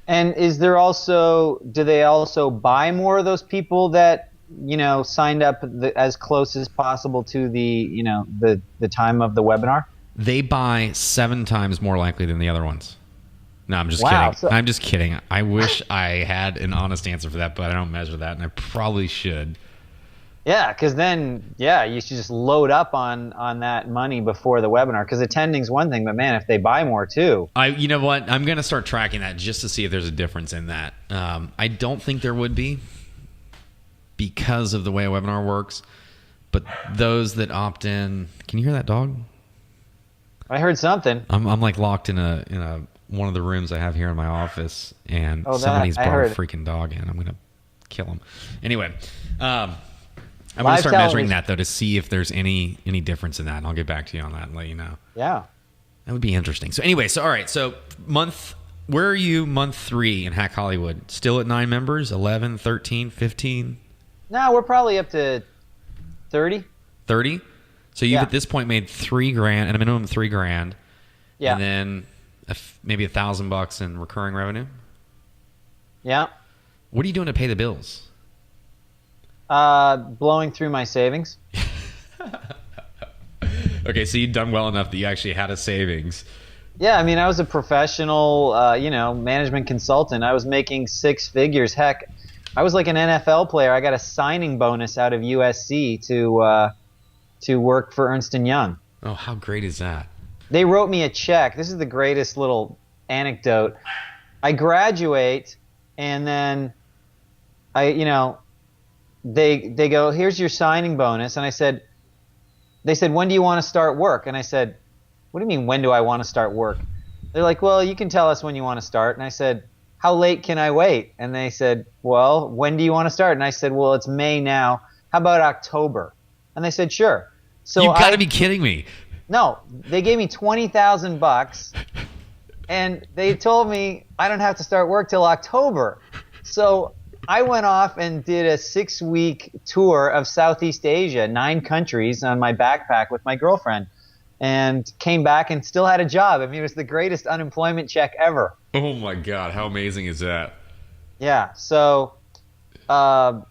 And do they also buy more of those people that signed up as close as possible to the time of the webinar? They buy 7 times more likely than the other ones. No, I'm just Wow, kidding. so- I'm just kidding. I wish I had an honest answer for that, but I don't measure that, and I probably should. Yeah, because then, you should just load up on that money before the webinar. Because attending's one thing, but man, if they buy more too. You know what? I'm going to start tracking that just to see if there's a difference in that. I don't think there would be because of the way a webinar works. But those that opt in, can you hear that dog? I heard something. I'm like locked in a one of the rooms I have here in my office, and Oh, somebody's I brought a heard it. freaking dog in. I'm gonna kill him. Anyway, I'm gonna Live start measuring television. that though to see if there's any difference in that, and I'll get back to you on that and let you know. Yeah. That would be interesting. So anyway, all right. So where are you month 3 in Hack Hollywood? Still at 9 members? 11, 13, 15, No, we're probably up to 30. 30? So you've Yeah. at this point made $3,000 at a minimum of $3,000. Yeah. And then maybe $1,000 in recurring revenue. Yeah. What are you doing to pay the bills? Blowing through my savings. Okay, so you've done well enough that you actually had a savings. Yeah, I mean, I was a professional, management consultant. I was making 6 figures. Heck, I was like an NFL player. I got a signing bonus out of USC to work for Ernst & Young. Oh, how great is that? They wrote me a check. This is the greatest little anecdote. I graduate, and then they go, here's your signing bonus. And they said, when do you want to start work? And I said, what do you mean, when do I want to start work? They're like, well, you can tell us when you want to start. And I said, how late can I wait? And they said, well, when do you want to start? And I said, well, it's May now. How about October? And they said, sure. So You've got to be kidding me. No, they gave me $20,000, and they told me I don't have to start work till October. So I went off and did a 6-week tour of Southeast Asia, 9 countries on my backpack with my girlfriend, and came back and still had a job. I mean, it was the greatest unemployment check ever. Oh my God, how amazing is that? Yeah. So. I'm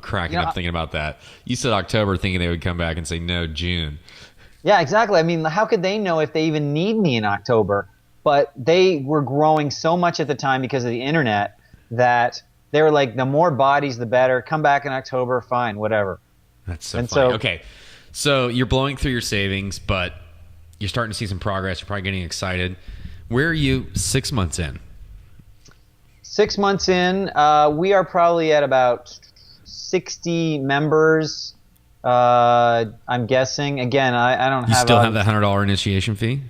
cracking up thinking about that. You said October thinking they would come back and say, no, June. Yeah, exactly. I mean, how could they know if they even need me in October? But they were growing so much at the time because of the internet that they were like, the more bodies, the better. Come back in October, fine, whatever. That's so And funny. so- Okay, so you're blowing through your savings, but you're starting to see some progress. You're probably getting excited. Where are you 6 months in? 6 months in, we are probably at about 60 members. I'm guessing. Again, I don't have. You still have that $100 initiation fee?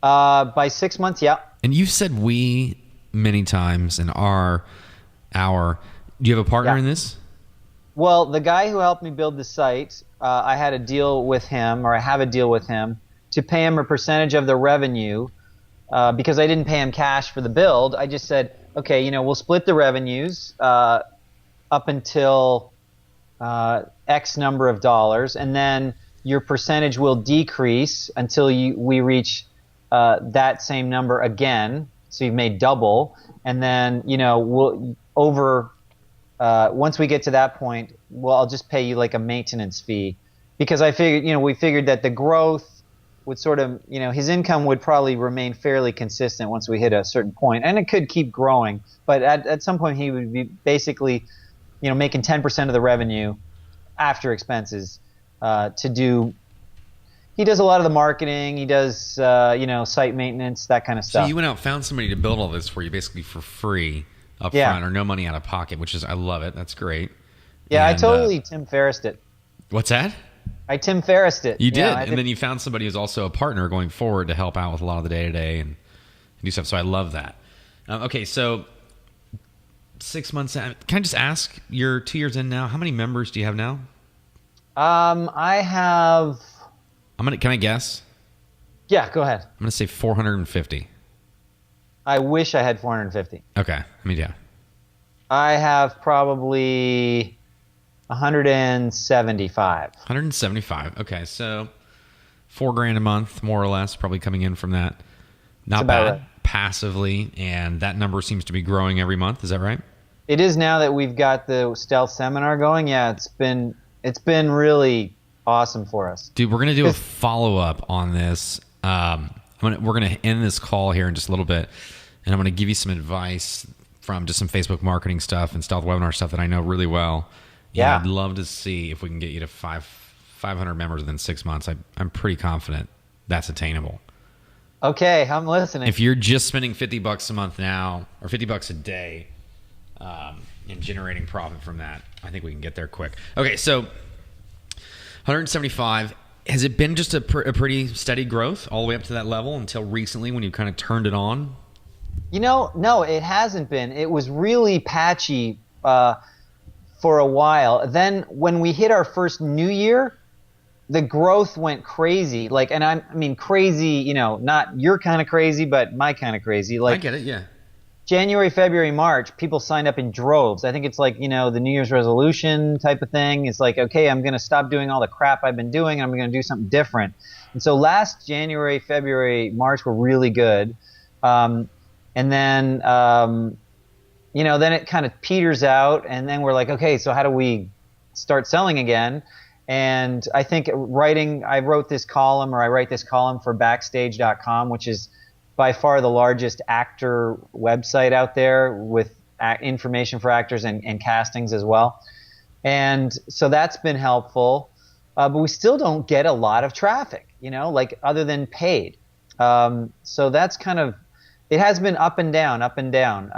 By 6 months, yeah. And you've said we many times in our. Do you have a partner Yeah. in this? Well, the guy who helped me build the site, I had a deal with him, or I have a deal with him, to pay him a percentage of the revenue because I didn't pay him cash for the build. I just said, okay, we'll split the revenues up until X number of dollars, and then your percentage will decrease until we reach that same number again. So you've made double, and then we'll once we get to that point, I'll just pay you like a maintenance fee, because I figured we figured that the growth would sort of his income would probably remain fairly consistent once we hit a certain point, and it could keep growing, but at some point he would be basically making 10% of the revenue after expenses to do. He does a lot of the marketing. He does, site maintenance, that kind of stuff. So you went out, found somebody to build all this for you, basically for free up Yeah. front, or no money out of pocket, which is, I love it. That's great. Yeah, And, I totally Tim Ferrissed it. What's that? I Tim Ferrissed it. You did, Yeah, and then you found somebody who's also a partner going forward to help out with a lot of the day-to-day and do stuff. So I love that. Okay, so 6 months in, can I just ask, you're 2 years in now, how many members do you have now? I have. Can I guess? Yeah, go ahead. I'm gonna say 450. I wish I had 450. Okay, yeah. I have probably 175. 175. Okay, so $4,000 a month, more or less, probably coming in from that. Not about bad. right. Passively, and that number seems to be growing every month. Is that right? It is now that we've got the stealth seminar going. Yeah, it's been really awesome for us. Dude, we're going to do a follow-up on this. We're going to end this call here in just a little bit, and I'm going to give you some advice from just some Facebook marketing stuff and stealth webinar stuff that I know really well. Yeah. I'd love to see if we can get you to 500 members within 6 months. I'm pretty confident that's attainable. Okay, I'm listening. If you're just spending $50 a month now or $50 a day and generating profit from that, I think we can get there quick. Okay, so 175. Has it been just a pretty steady growth all the way up to that level until recently when you kind of turned it on? No, it hasn't been. It was really patchy for a while. Then when we hit our first new year, the growth went crazy. Like, and I mean crazy, not your kind of crazy, but my kind of crazy. Like, I get it, yeah. January, February, March, people signed up in droves. I think it's like, the New Year's resolution type of thing. It's like, okay, I'm going to stop doing all the crap I've been doing. I'm going to do something different. And so last January, February, March were really good. And then, then it kind of peters out. And then we're like, okay, so how do we start selling again? And I think I wrote this column, or I write this column for Backstage.com, which is by far the largest actor website out there with information for actors and castings as well. And so that's been helpful. But we still don't get a lot of traffic, like other than paid. So that's kind of, it has been up and down, up and down.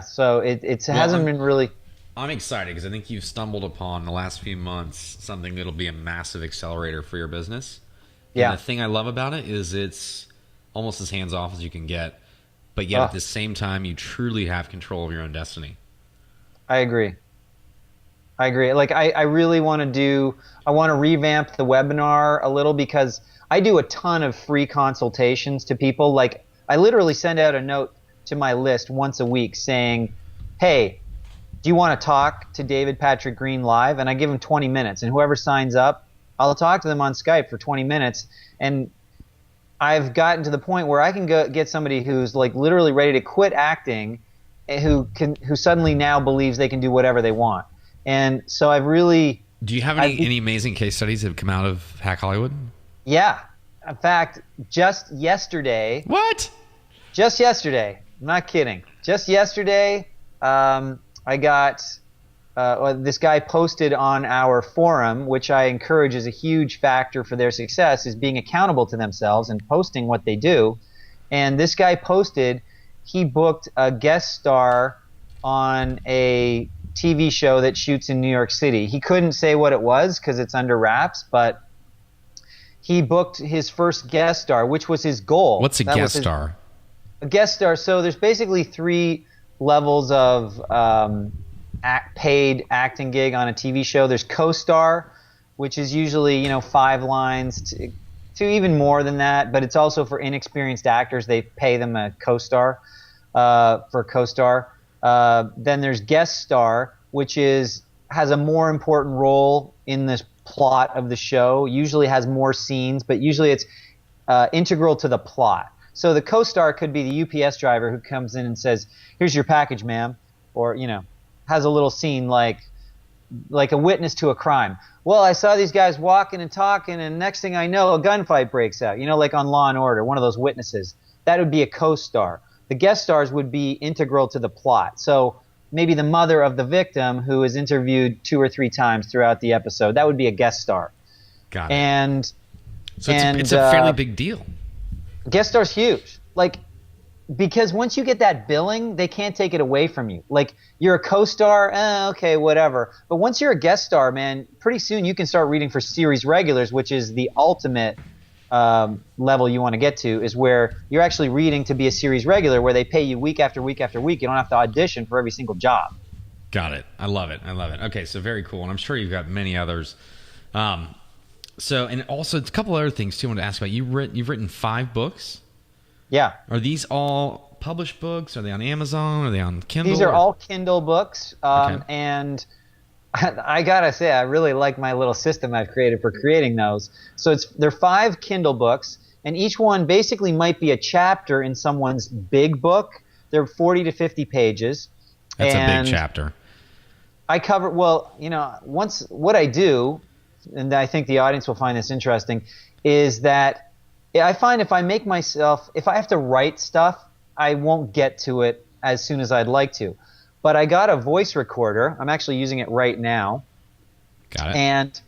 So it hasn't been really. I'm excited because I think you've stumbled upon the last few months something that'll be a massive accelerator for your business. Yeah. And the thing I love about it is it's almost as hands-off as you can get, but yet at the same time, you truly have control of your own destiny. I agree. Like, I really want to revamp the webinar a little because I do a ton of free consultations to people. Like, I literally send out a note to my list once a week saying, hey, do you want to talk to David Patrick Green live? And I give them 20 minutes. And whoever signs up, I'll talk to them on Skype for 20 minutes. And I've gotten to the point where I can get somebody who's like literally ready to quit acting, who suddenly now believes they can do whatever they want. And so I've really... Do you have any amazing case studies that have come out of Hack Hollywood? Yeah. In fact, just yesterday... What? Just yesterday. I'm not kidding. Just yesterday... I got this guy posted on our forum, which I encourage is a huge factor for their success, is being accountable to themselves and posting what they do. And this guy posted he booked a guest star on a TV show that shoots in New York City. He couldn't say what it was because it's under wraps, but he booked his first guest star, which was his goal. What's a guest star? A guest star. So there's basically 3 levels of paid acting gig on a TV show. There's co-star, which is usually 5 lines to even more than that, but it's also for inexperienced actors. They pay them a co-star for co-star. Then there's guest star, which has a more important role in this plot of the show. Usually has more scenes, but usually it's integral to the plot. So the co-star could be the UPS driver who comes in and says, "Here's your package, ma'am," or has a little scene like a witness to a crime. Well, I saw these guys walking and talking, and next thing I know, a gunfight breaks out. Like on Law and Order, one of those witnesses. That would be a co-star. The guest stars would be integral to the plot. So maybe the mother of the victim, who is interviewed 2 or 3 times throughout the episode, that would be a guest star. Got it. And so it's a fairly big deal. Guest star's huge. Because once you get that billing, they can't take it away from you. Like, you're a co-star, okay, whatever. But once you're a guest star, man, pretty soon you can start reading for series regulars, which is the ultimate level you want to get to, is where you're actually reading to be a series regular, where they pay you week after week after week. You don't have to audition for every single job. Got it. I love it. Okay, so very cool. And I'm sure you've got many others. And also, a couple other things, too, I wanted to ask about. You've written 5 books? Yeah. Are these all published books? Are they on Amazon? Are they on Kindle? These are all Kindle books. Okay. And I gotta say, I really like my little system I've created for creating those. So they're 5 Kindle books, and each one basically might be a chapter in someone's big book. They're 40 to 50 pages. That's a big chapter. I cover, what I do and I think the audience will find this interesting, is that I find if I have to write stuff, I won't get to it as soon as I'd like to. But I got a voice recorder. I'm actually using it right now. Got it. And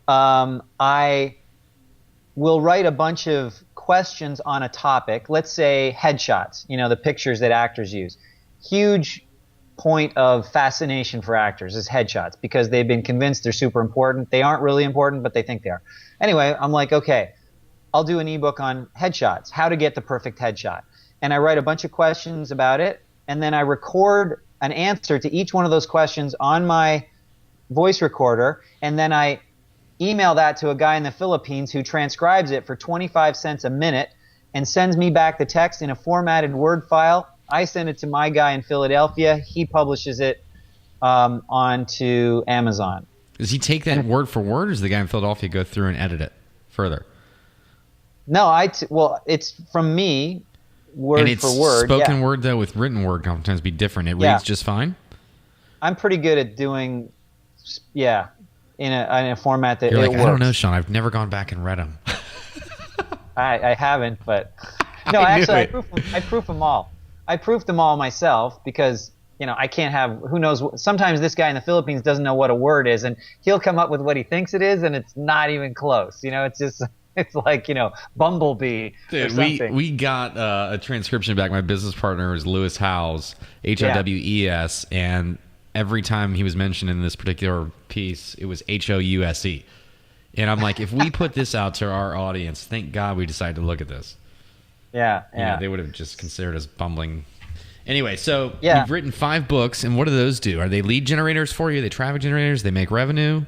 I will write a bunch of questions on a topic. Let's say headshots, the pictures that actors use. Huge point of fascination for actors is headshots because they've been convinced they're super important. They aren't really important, but they think they are. Anyway, I'm like, okay, I'll do an ebook on headshots, how to get the perfect headshot. And I write a bunch of questions about it, and then I record an answer to each one of those questions on my voice recorder, and then I email that to a guy in the Philippines who transcribes it for 25 cents a minute and sends me back the text in a formatted Word file. I send it to my guy in Philadelphia. He publishes it onto Amazon. Does he take that word for word, or does the guy in Philadelphia go through and edit it further? No, it's from me, word for word. Spoken word, though, with written word can sometimes be different. It reads just fine? I'm pretty good at doing, in a format that You're like, works. I don't know, Sean. I've never gone back and read them. I haven't, but no, I proof them all. I proofed them all myself because, I can't have, who knows, sometimes this guy in the Philippines doesn't know what a word is, and he'll come up with what he thinks it is, and it's not even close. It's just, it's like, Bumblebee or something. We got a transcription back. My business partner is Lewis Howes, Howes, and every time he was mentioned in this particular piece, it was House. And I'm like, if we put this out to our audience, thank God we decided to look at this. Yeah. They would have just considered us bumbling. Anyway, so you've written 5 books, and what do those do? Are they lead generators for you? Are they traffic generators? They make revenue?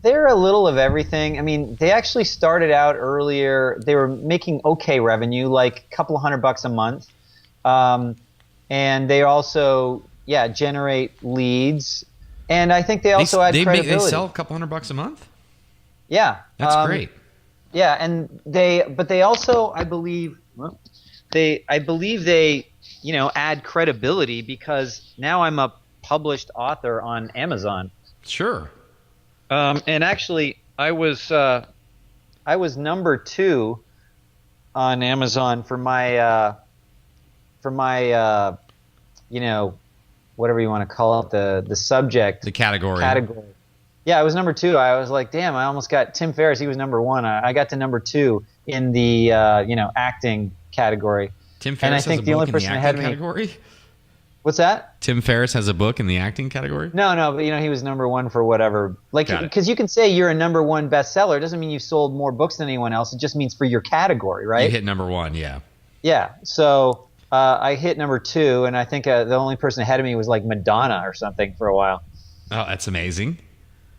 They're a little of everything. I mean, they actually started out earlier. They were making okay revenue, like a couple of $100 a month. And they also, generate leads. And I think they also add credibility. They sell a couple $100 a month? Yeah. That's great. Yeah, and they also, I believe they add credibility because now I'm a published author on Amazon. Sure. And actually, I was number 2 on Amazon for my whatever you want to call it, the subject, the category. Yeah, I was number 2. I was like, damn, I almost got Tim Ferriss. He was number 1. I got to number 2 in the acting category. Tim Ferriss has a book in the acting category? What's that? Tim Ferriss has a book in the acting category? No, but he was number 1 for whatever. Like, because you can say you're a number 1 bestseller. It doesn't mean you've sold more books than anyone else. It just means for your category, right? You hit number 1, yeah. Yeah. So I hit number 2, and I think the only person ahead of me was like Madonna or something for a while. Oh, that's amazing.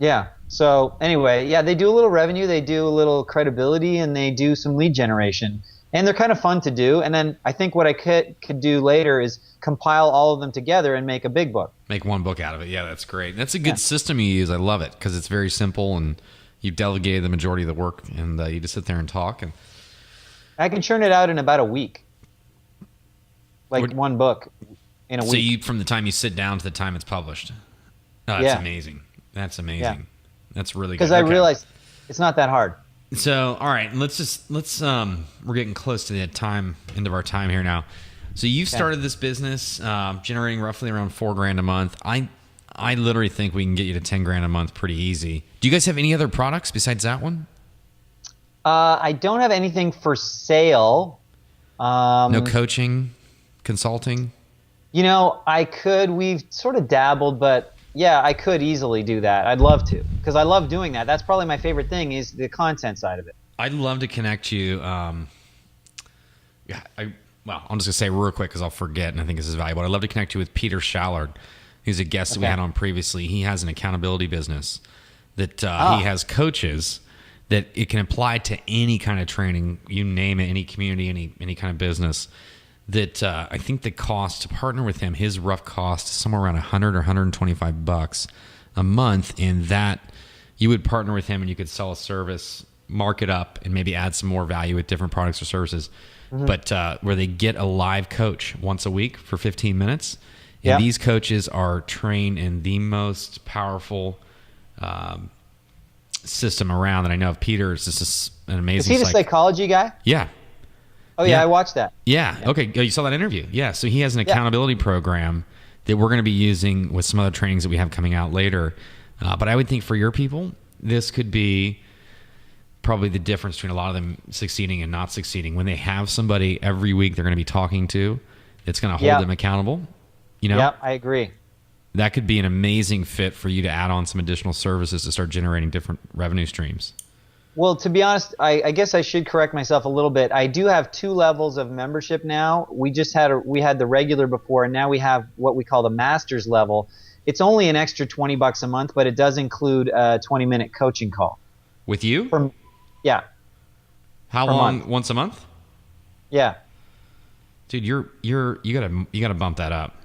Yeah. So anyway, they do a little revenue, they do a little credibility, and they do some lead generation. And they're kind of fun to do. And then I think what I could do later is compile all of them together and make a big book. Make one book out of it. Yeah, that's great. That's a good system you use. I love it because it's very simple and you've delegated the majority of the work and you just sit there and talk. And I can churn it out in about a week. One book in a week. So from the time you sit down to the time it's published. Oh, that's amazing. That's amazing. Yeah. That's really good. Because I realized it's not that hard. So, all right, let's we're getting close to the end of our time here now. So you've started this business, generating roughly around $4,000 a month. I literally think we can get you to $10,000 a month pretty easy. Do you guys have any other products besides that one? I don't have anything for sale. No coaching, consulting? I could. We've sort of dabbled, but yeah, I could easily do that. I'd love to because I love doing that. That's probably my favorite thing is the content side of it. I'd love to connect you. I'm just going to say real quick because I'll forget, and I think this is valuable. I'd love to connect you with Peter Shallard, who's a guest that we had on previously. He has an accountability business that he has coaches that it can apply to any kind of training, you name it, any community, any kind of business. That I think the cost to partner with him, his rough cost is somewhere around $100 or $125 a month, and that you would partner with him and you could sell a service, mark it up, and maybe add some more value with different products or services. Mm-hmm. But where they get a live coach once a week for 15 minutes, and these coaches are trained in the most powerful system around that I know of. Peter is just an Is amazing. he the psychology guy? Yeah. Oh yeah, I watched that. Yeah. Okay. Oh, you saw that interview. Yeah. So he has an accountability program that we're going to be using with some other trainings that we have coming out later. But I would think for your people, this could be probably the difference between a lot of them succeeding and not succeeding. When they have somebody every week they're going to be talking to, it's going to hold them accountable. You know? Yeah, I agree. That could be an amazing fit for you to add on some additional services to start generating different revenue streams. Well, to be honest, I guess I should correct myself a little bit. I do have 2 levels of membership now. We had the regular before, and now we have what we call the master's level. It's only an extra $20 a month, but it does include a 20-minute coaching call. With you? Yeah. How long? Once a month? Yeah. Dude, you gotta bump that up.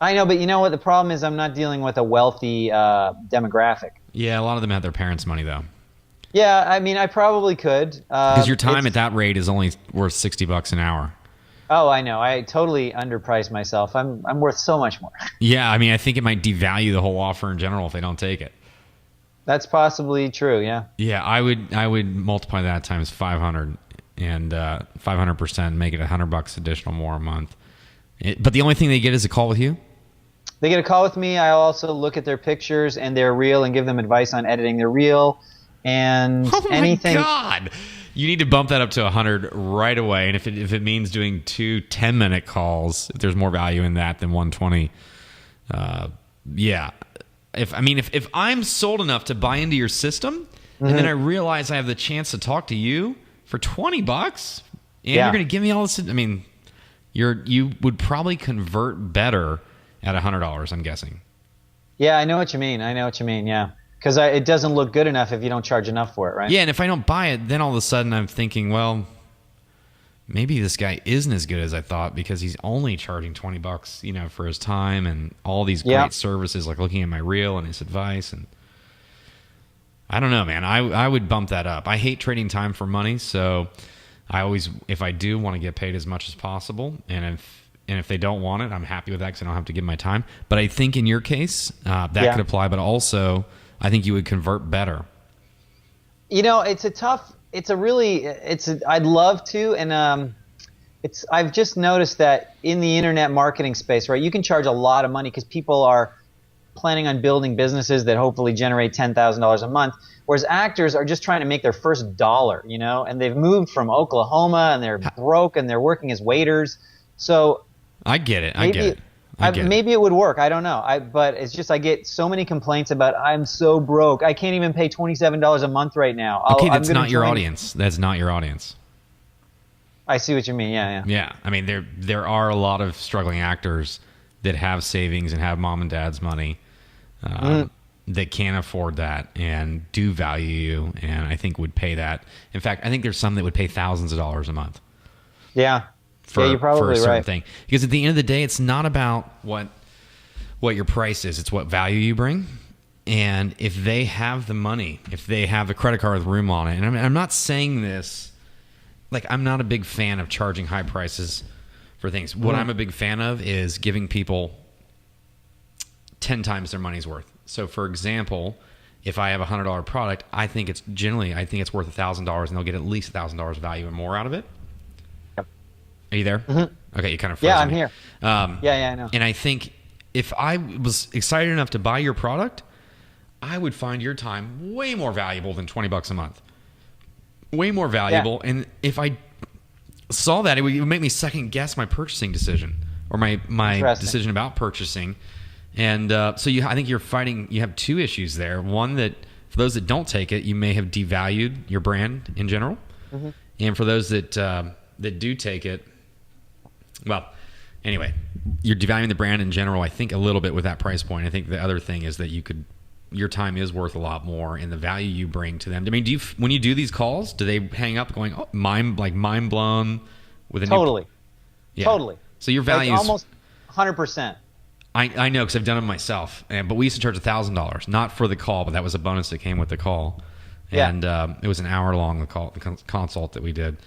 I know, but you know what? The problem is I'm not dealing with a wealthy demographic. Yeah, a lot of them have their parents' money though. Yeah, I mean, I probably could. Because your time at that rate is only worth $60 an hour. Oh, I know. I totally underpriced myself. I'm worth so much more. Yeah, I mean, I think it might devalue the whole offer in general if they don't take it. That's possibly true. Yeah. Yeah, I would multiply that times 500 and 500%, make it $100 additional more a month. But the only thing they get is a call with you. They get a call with me. I also look at their pictures and their reel and give them advice on editing their reel and anything. Oh my God! You need to bump that up to 100 right away. And if it means doing 2 10-minute calls, if there's more value in that than 120, yeah. If I'm sold enough to buy into your system, and then I realize I have the chance to talk to you for $20, and you're going to give me all this, I mean, you would probably convert better at $100. I'm guessing. Yeah, I know what you mean. Yeah, because it doesn't look good enough if you don't charge enough for it, right? Yeah, and if I don't buy it, then all of a sudden I'm thinking, well, maybe this guy isn't as good as I thought because he's only charging $20, you know, for his time and all these great services, like looking at my reel and his advice. And I don't know, man. I would bump that up. I hate trading time for money, so I always, if I do, want to get paid as much as possible. And if they don't want it, I'm happy with that because I don't have to give my time. But I think in your case, that could apply. But also, I think you would convert better. You know, I'd love to, and I've just noticed that in the internet marketing space, right, you can charge a lot of money because people are planning on building businesses that hopefully generate $10,000 a month, whereas actors are just trying to make their first dollar, you know, and they've moved from Oklahoma and they're broke and they're working as waiters. So I get it. Maybe it would work. I don't know. But it's just I get so many complaints about I'm so broke. I can't even pay $27 a month right now. That's not your audience. That's not your audience. I see what you mean. Yeah. Yeah. I mean, there are a lot of struggling actors that have savings and have mom and dad's money that can't afford that and do value you, and I think would pay that. In fact, I think there's some that would pay thousands of dollars a month. Yeah. You're probably for a certain right. thing. Because at the end of the day, it's not about what your price is. It's what value you bring. And if they have the money, if they have a credit card with room on it, and I'm not saying this, like I'm not a big fan of charging high prices for things. What I'm a big fan of is giving people 10 times their money's worth. So for example, if I have a $100 product, I think it's worth $1,000 and they'll get at least $1,000 value and more out of it. Are you there? Mm-hmm. Okay, you kind of froze. Yeah, I'm here. I know. And I think if I was excited enough to buy your product, I would find your time way more valuable than $20 a month. Way more valuable. Yeah. And if I saw that, it would make me second guess my purchasing decision or my decision about purchasing. And I think you have 2 issues there. One, that for those that don't take it, you may have devalued your brand in general. Mm-hmm. And for those that do take it, well, anyway, you're devaluing the brand in general, I think, a little bit with that price point. I think the other thing is that your time is worth a lot more in the value you bring to them. I mean, when you do these calls, do they hang up going, oh, mind blown with a Totally. Yeah. Totally. So your value is almost 100%. I know because I've done it myself. But we used to charge $1,000, not for the call, but that was a bonus that came with the call. And it was an hour long, the consult that we did.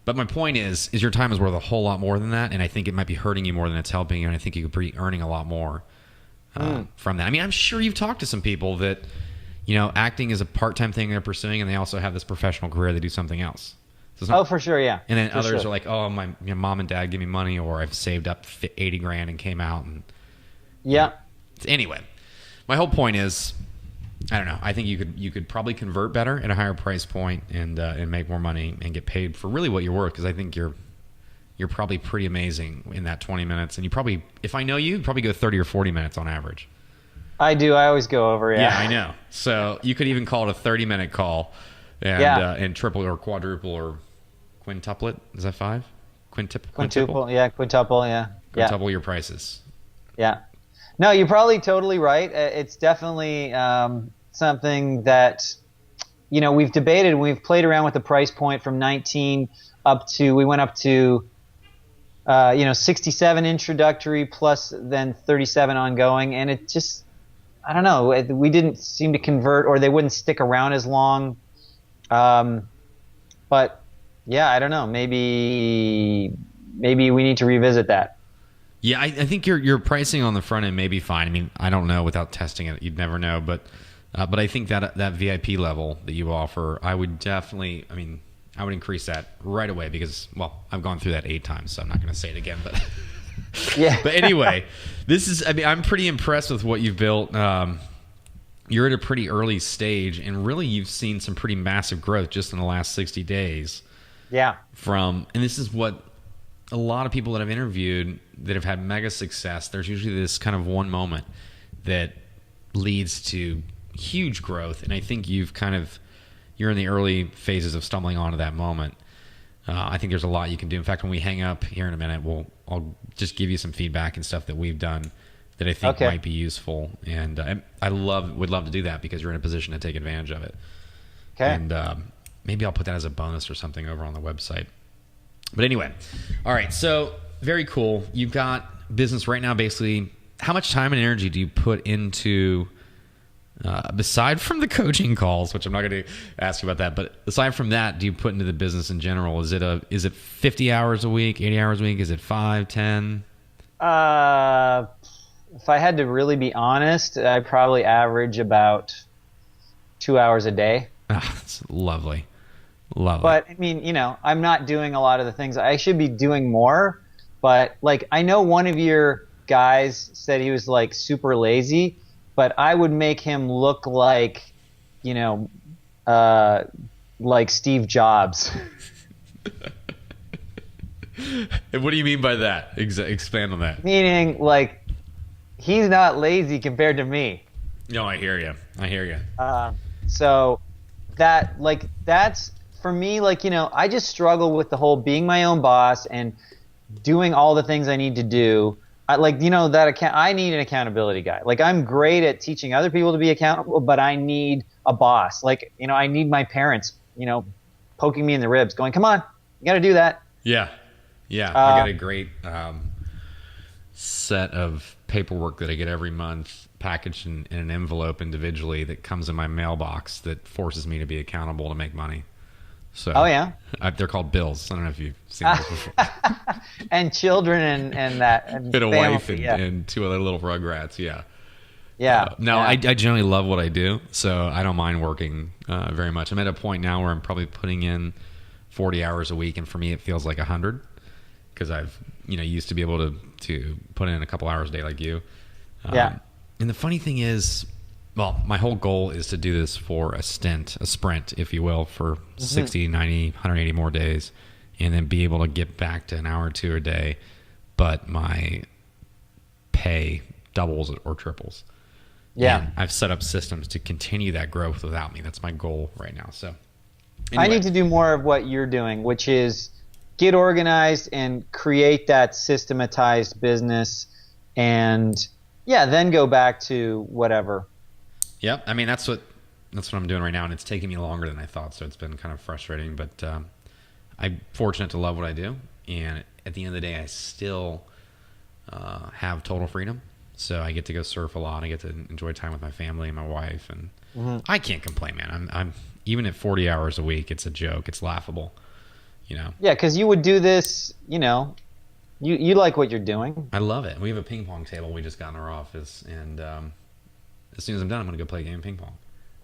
But my point is your time is worth a whole lot more than that, and I think it might be hurting you more than it's helping you, and I think you could be earning a lot more from that. I mean, I'm sure you've talked to some people that, acting is a part-time thing they're pursuing, and they also have this professional career. They do something else. So Oh, for sure, yeah. And then For others sure. are like, oh, my mom and dad give me money, or I've saved up 80 grand and came out. And Yeah. anyway, my whole point is, I don't know. I think you could probably convert better at a higher price point and make more money and get paid for really what you're worth. Because I think you're probably pretty amazing in that 20 minutes. And you probably, if I know you, probably go 30 or 40 minutes on average. I do. I always go over, yeah. Yeah, I know. So you could even call it a 30-minute call and triple or quadruple or quintuplet. Is that 5? Quintuple, yeah, quintuple, yeah. Quintuple your prices. Yeah. No, you're probably totally right. It's definitely something that, we've debated. We've played around with the price point from 19 we went up to 67 introductory plus then 37 ongoing. And it just, I don't know, we didn't seem to convert, or they wouldn't stick around as long. But yeah, I don't know. Maybe we need to revisit that. Yeah, I think your pricing on the front end may be fine. I mean, I don't know without testing it. You'd never know. But I think that VIP level that you offer, I would definitely, I would increase that right away because, well, I've gone through that 8 times, so I'm not going to say it again. But yeah. But anyway, I'm pretty impressed with what you've built. You're at a pretty early stage, and really you've seen some pretty massive growth just in the last 60 days. Yeah. And this is what a lot of people that I've interviewed that have had mega success, there's usually this kind of one moment that leads to huge growth. And I think you're in the early phases of stumbling onto that moment. I think there's a lot you can do. In fact, when we hang up here in a minute, I'll just give you some feedback and stuff that we've done that I think might be useful. And would love to do that because you're in a position to take advantage of it. Okay. And maybe I'll put that as a bonus or something over on the website. But anyway, all right. So very cool. You've got business right now. Basically, how much time and energy do you put into? Aside from the coaching calls, which I'm not going to ask you about that, but aside from that, do you put into the business in general? Is it 50 hours a week, 80 hours a week? Is it 5, 10? If I had to really be honest, I probably average about 2 hours a day. That's lovely. Lovely. But I'm not doing a lot of the things I should be doing more. But I know one of your guys said he was super lazy. But I would make him look like Steve Jobs. And what do you mean by that? Expand on that. Meaning, he's not lazy compared to me. No, I hear you. So that's for me. I just struggle with the whole being my own boss and doing all the things I need to do. I need an accountability guy. I'm great at teaching other people to be accountable, but I need a boss. I need my parents, poking me in the ribs, going, "Come on, you got to do that." Yeah. I got a great set of paperwork that I get every month, packaged in an envelope individually that comes in my mailbox that forces me to be accountable to make money. So, oh yeah, they're called bills. I don't know if you've seen those before. And children and a family, wife and 2 other little rugrats. Yeah. Yeah. I generally love what I do, so I don't mind working very much. I'm at a point now where I'm probably putting in 40 hours a week, and for me it feels like 100 because I've used to be able to put in a couple hours a day like you. Yeah. And the funny thing is, well, my whole goal is to do this for a sprint, if you will, for 60, 90, 180 more days, and then be able to get back to an hour or 2 a day, but my pay doubles or triples. Yeah. And I've set up systems to continue that growth without me. That's my goal right now. So anyway. I need to do more of what you're doing, which is get organized and create that systematized business and then go back to whatever. Yep. That's what I'm doing right now, and it's taking me longer than I thought, so it's been kind of frustrating, but I'm fortunate to love what I do, and at the end of the day, I still have total freedom, so I get to go surf a lot, I get to enjoy time with my family and my wife, and I can't complain, man. I'm even at 40 hours a week, it's a joke, it's laughable, Yeah, because you would do this, you like what you're doing. I love it. We have a ping pong table we just got in our office, and as soon as I'm done, I'm going to go play a game of ping pong.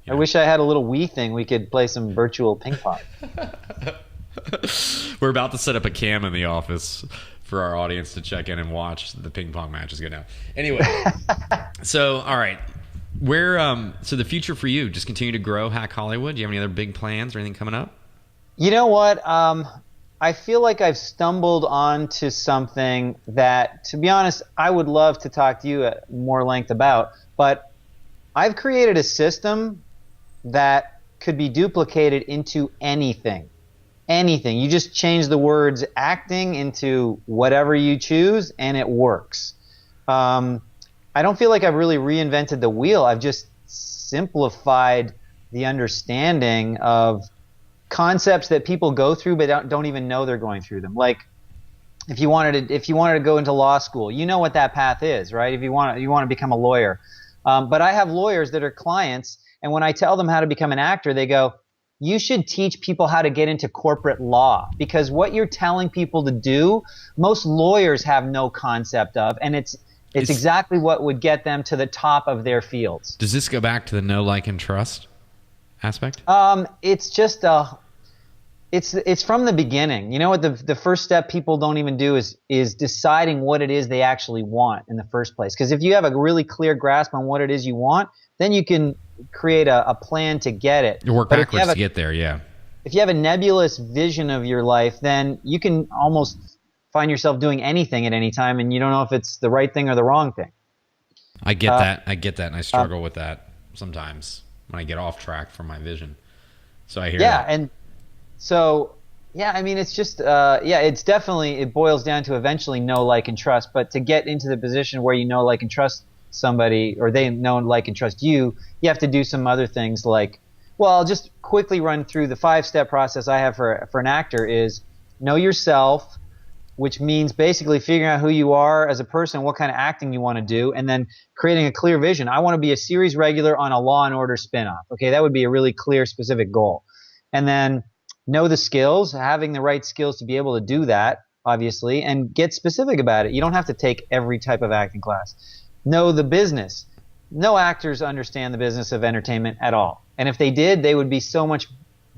I wish I had a little Wii thing. We could play some virtual ping pong. We're about to set up a cam in the office for our audience to check in and watch the ping pong matches go down. Anyway, so all right, so the future for you, just continue to grow Hack Hollywood. Do you have any other big plans or anything coming up? You know what? I feel like I've stumbled onto something that, to be honest, I would love to talk to you at more length about. But I've created a system that could be duplicated into anything. Anything. You just change the words acting into whatever you choose, and it works. I don't feel like I've really reinvented the wheel. I've just simplified the understanding of concepts that people go through but don't even know they're going through them. Like if you wanted to go into law school, you know what that path is, right? If you want to become a lawyer. But I have lawyers that are clients, and when I tell them how to become an actor, they go, you should teach people how to get into corporate law, because what you're telling people to do, most lawyers have no concept of, and it's exactly what would get them to the top of their fields. Does this go back to the know, like, and trust aspect? It's just it's from the beginning. You know what the first step people don't even do is deciding what it is they actually want in the first place. Because if you have a really clear grasp on what it is you want, then you can create a plan to get it. You work backwards to get there, yeah. If you have a nebulous vision of your life, then you can almost find yourself doing anything at any time, and you don't know if it's the right thing or the wrong thing. I get that, and I struggle with that sometimes when I get off track from my vision. So I hear that. Yeah, and so, yeah, I mean, it's just, it's definitely, it boils down to eventually know, like, and trust. But to get into the position where you know, like, and trust somebody, or they know, like, and trust you, you have to do some other things like, well, I'll just quickly run through the 5-step process I have for an actor is know yourself, which means basically figuring out who you are as a person, what kind of acting you want to do, and then creating a clear vision. I want to be a series regular on a Law and Order spinoff. Okay, that would be a really clear, specific goal. And then know the skills, having the right skills to be able to do that, obviously, and get specific about it. You don't have to take every type of acting class. Know the business. No actors understand the business of entertainment at all. And if they did, they would be so much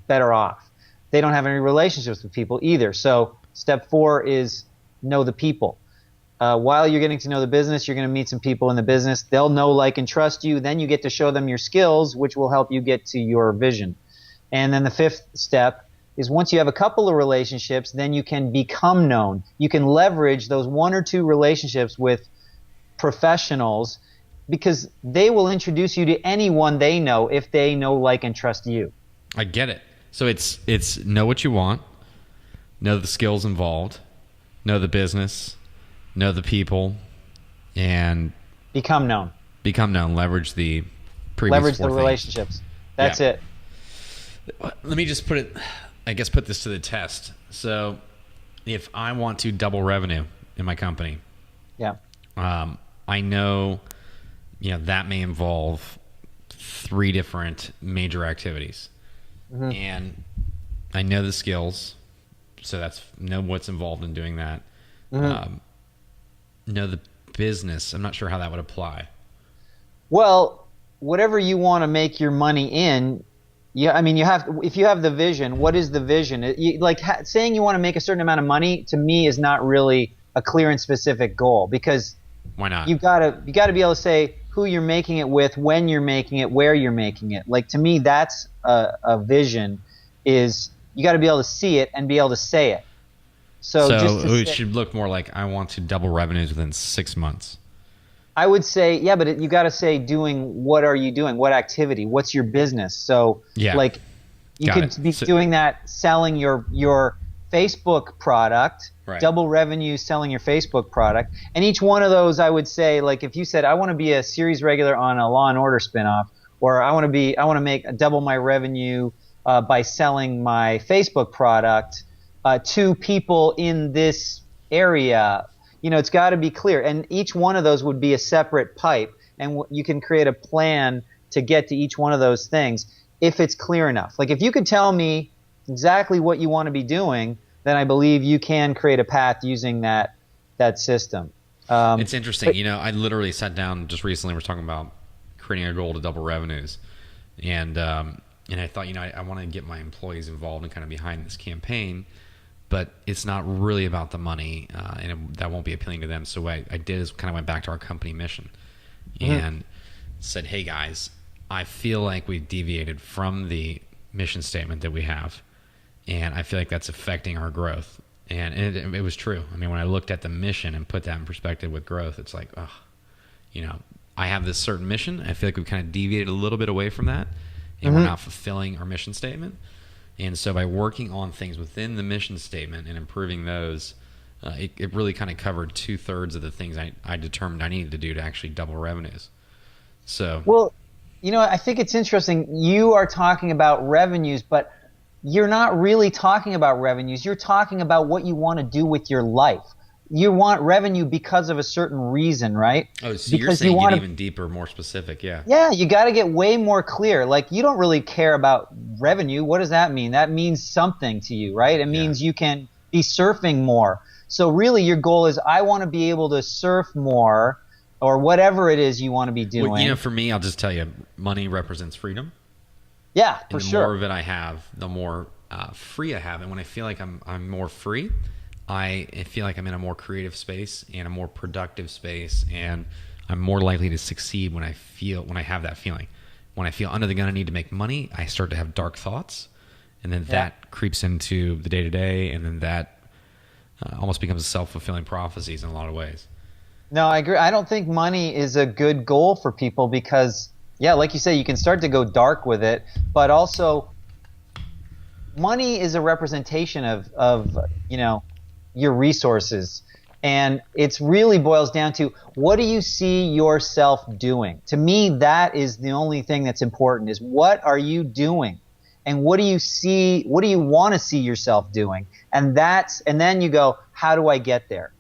better off. They don't have any relationships with people either. So step 4 is know the people. While you're getting to know the business, you're going to meet some people in the business. They'll know, like, and trust you. Then you get to show them your skills, which will help you get to your vision. And then the 5th step is once you have a couple of relationships, then you can become known. You can leverage those 1 or 2 relationships with professionals because they will introduce you to anyone they know if they know, like, and trust you. I get it. So it's know what you want, know the skills involved, know the business, know the people, and become known. Become known. Leverage the previous Leverage 4 the things. relationships. That's it. Let me just put this to the test. So if I want to double revenue in my company, I know, that may involve 3 different major activities. Mm-hmm. And I know the skills, so know what's involved in doing that. Mm-hmm. Know the business. I'm not sure how that would apply. Well, whatever you want to make your money in, if you have the vision, what is the vision? Saying you want to make a certain amount of money, to me, is not really a clear and specific goal, because why not? You gotta be able to say who you're making it with, when you're making it, where you're making it. Like, to me, that's a vision. Is you got to be able to see it and be able to say it. So it should look more like I want to double revenues within 6 months. I would say, yeah, but you got to say what are you doing? What activity? What's your business? So, you could be doing that, selling your Facebook product, right. Double revenue selling your Facebook product. And each one of those, I would say, like, if you said, I want to be a series regular on a Law and Order spinoff, or I want to make double my revenue by selling my Facebook product to people in this area. It's got to be clear. And each one of those would be a separate pipe. And you can create a plan to get to each one of those things if it's clear enough. Like, if you could tell me exactly what you want to be doing, then I believe you can create a path using that system. It's interesting. I literally sat down just recently. We're talking about creating a goal to double revenues. And I thought, I want to get my employees involved and kind of behind this campaign, but it's not really about the money, that won't be appealing to them. So what I did is kind of went back to our company mission and said, hey guys, I feel like we've deviated from the mission statement that we have, and I feel like that's affecting our growth. And it was true. I mean, when I looked at the mission and put that in perspective with growth, it's like, I have this certain mission. I feel like we've kind of deviated a little bit away from that, and we're not fulfilling our mission statement. And so by working on things within the mission statement and improving those, it really kind of covered 2/3 of the things I determined I needed to do to actually double revenues. So, well, I think it's interesting. You are talking about revenues, but you're not really talking about revenues. You're talking about what you want to do with your life. You want revenue because of a certain reason, right? Oh, so because you're saying get even deeper, more specific, yeah. Yeah, you got to get way more clear. Like, you don't really care about revenue. What does that mean? That means something to you, right? It means you can be surfing more. So really your goal is, I want to be able to surf more, or whatever it is you want to be doing. Well, for me, I'll just tell you, money represents freedom. Yeah, for and the sure. more of it I have, the more free I have. And when I feel like I'm more free, I feel like I'm in a more creative space and a more productive space, and I'm more likely to succeed when I have that feeling. When I feel under the gun, I need to make money, I start to have dark thoughts, and then that creeps into the day-to-day, and then that almost becomes a self-fulfilling prophecies in a lot of ways. No, I agree. I don't think money is a good goal for people because, like you say, you can start to go dark with it, but also money is a representation of your resources, and it's really boils down to, what do you see yourself doing? To me, that is the only thing that's important, is what are you doing, and what do you want to see yourself doing? And then you go, how do I get there?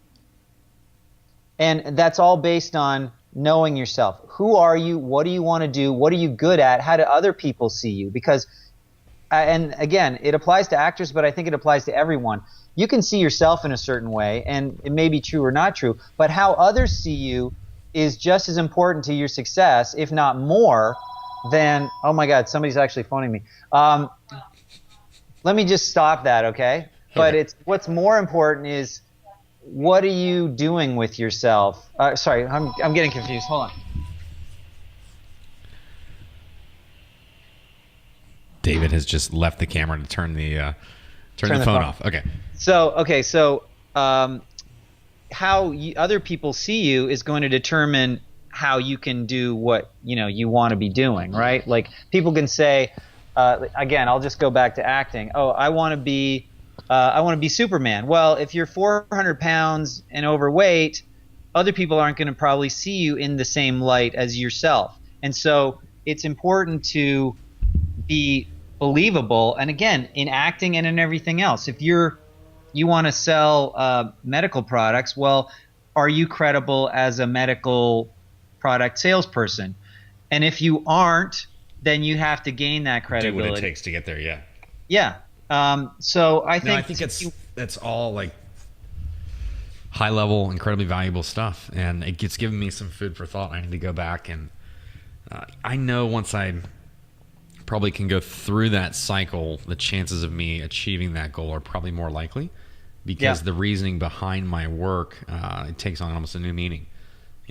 And that's all based on knowing yourself. Who are you? What do you want to do? What are you good at? How do other people see you? Because, and again, it applies to actors, but I think it applies to everyone. You can see yourself in a certain way, and it may be true or not true, but how others see you is just as important to your success, if not more, than, oh my God, somebody's actually phoning me. Let me just stop that, okay? But what's more important is, what are you doing with yourself? Sorry, I'm getting confused. Hold on. David has just left the camera to turn the phone off. Okay. So how other people see you is going to determine how you can do what you want to be doing, right? Like, people can say, again, I'll just go back to acting. Oh, I want to be Superman. Well, if you're 400 pounds and overweight, other people aren't going to probably see you in the same light as yourself. And so it's important to be believable. And again, in acting and in everything else, if you want to sell medical products, well, are you credible as a medical product salesperson? And if you aren't, then you have to gain that credibility. Do what it takes to get there. Yeah. Yeah. So I think that's all like high level, incredibly valuable stuff, and it's given me some food for thought. I need to go back, and I know once I probably can go through that cycle, the chances of me achieving that goal are probably more likely, because the reasoning behind my work, it takes on almost a new meaning.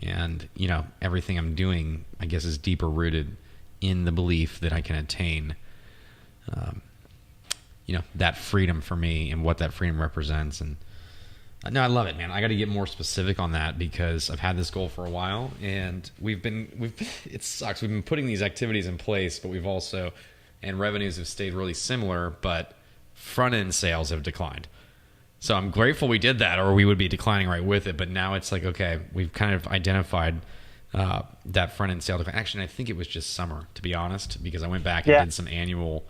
And everything I'm doing, I guess, is deeper rooted in the belief that I can attain that freedom for me and what that freedom represents. And no, I love it, man. I got to get more specific on that, because I've had this goal for a while, and it sucks. We've been putting these activities in place, but and revenues have stayed really similar, but front end sales have declined. So I'm grateful we did that, or we would be declining right with it. But now it's like, okay, we've kind of identified that front end sale decline. Actually, I think it was just summer, to be honest, because I went back and did some annual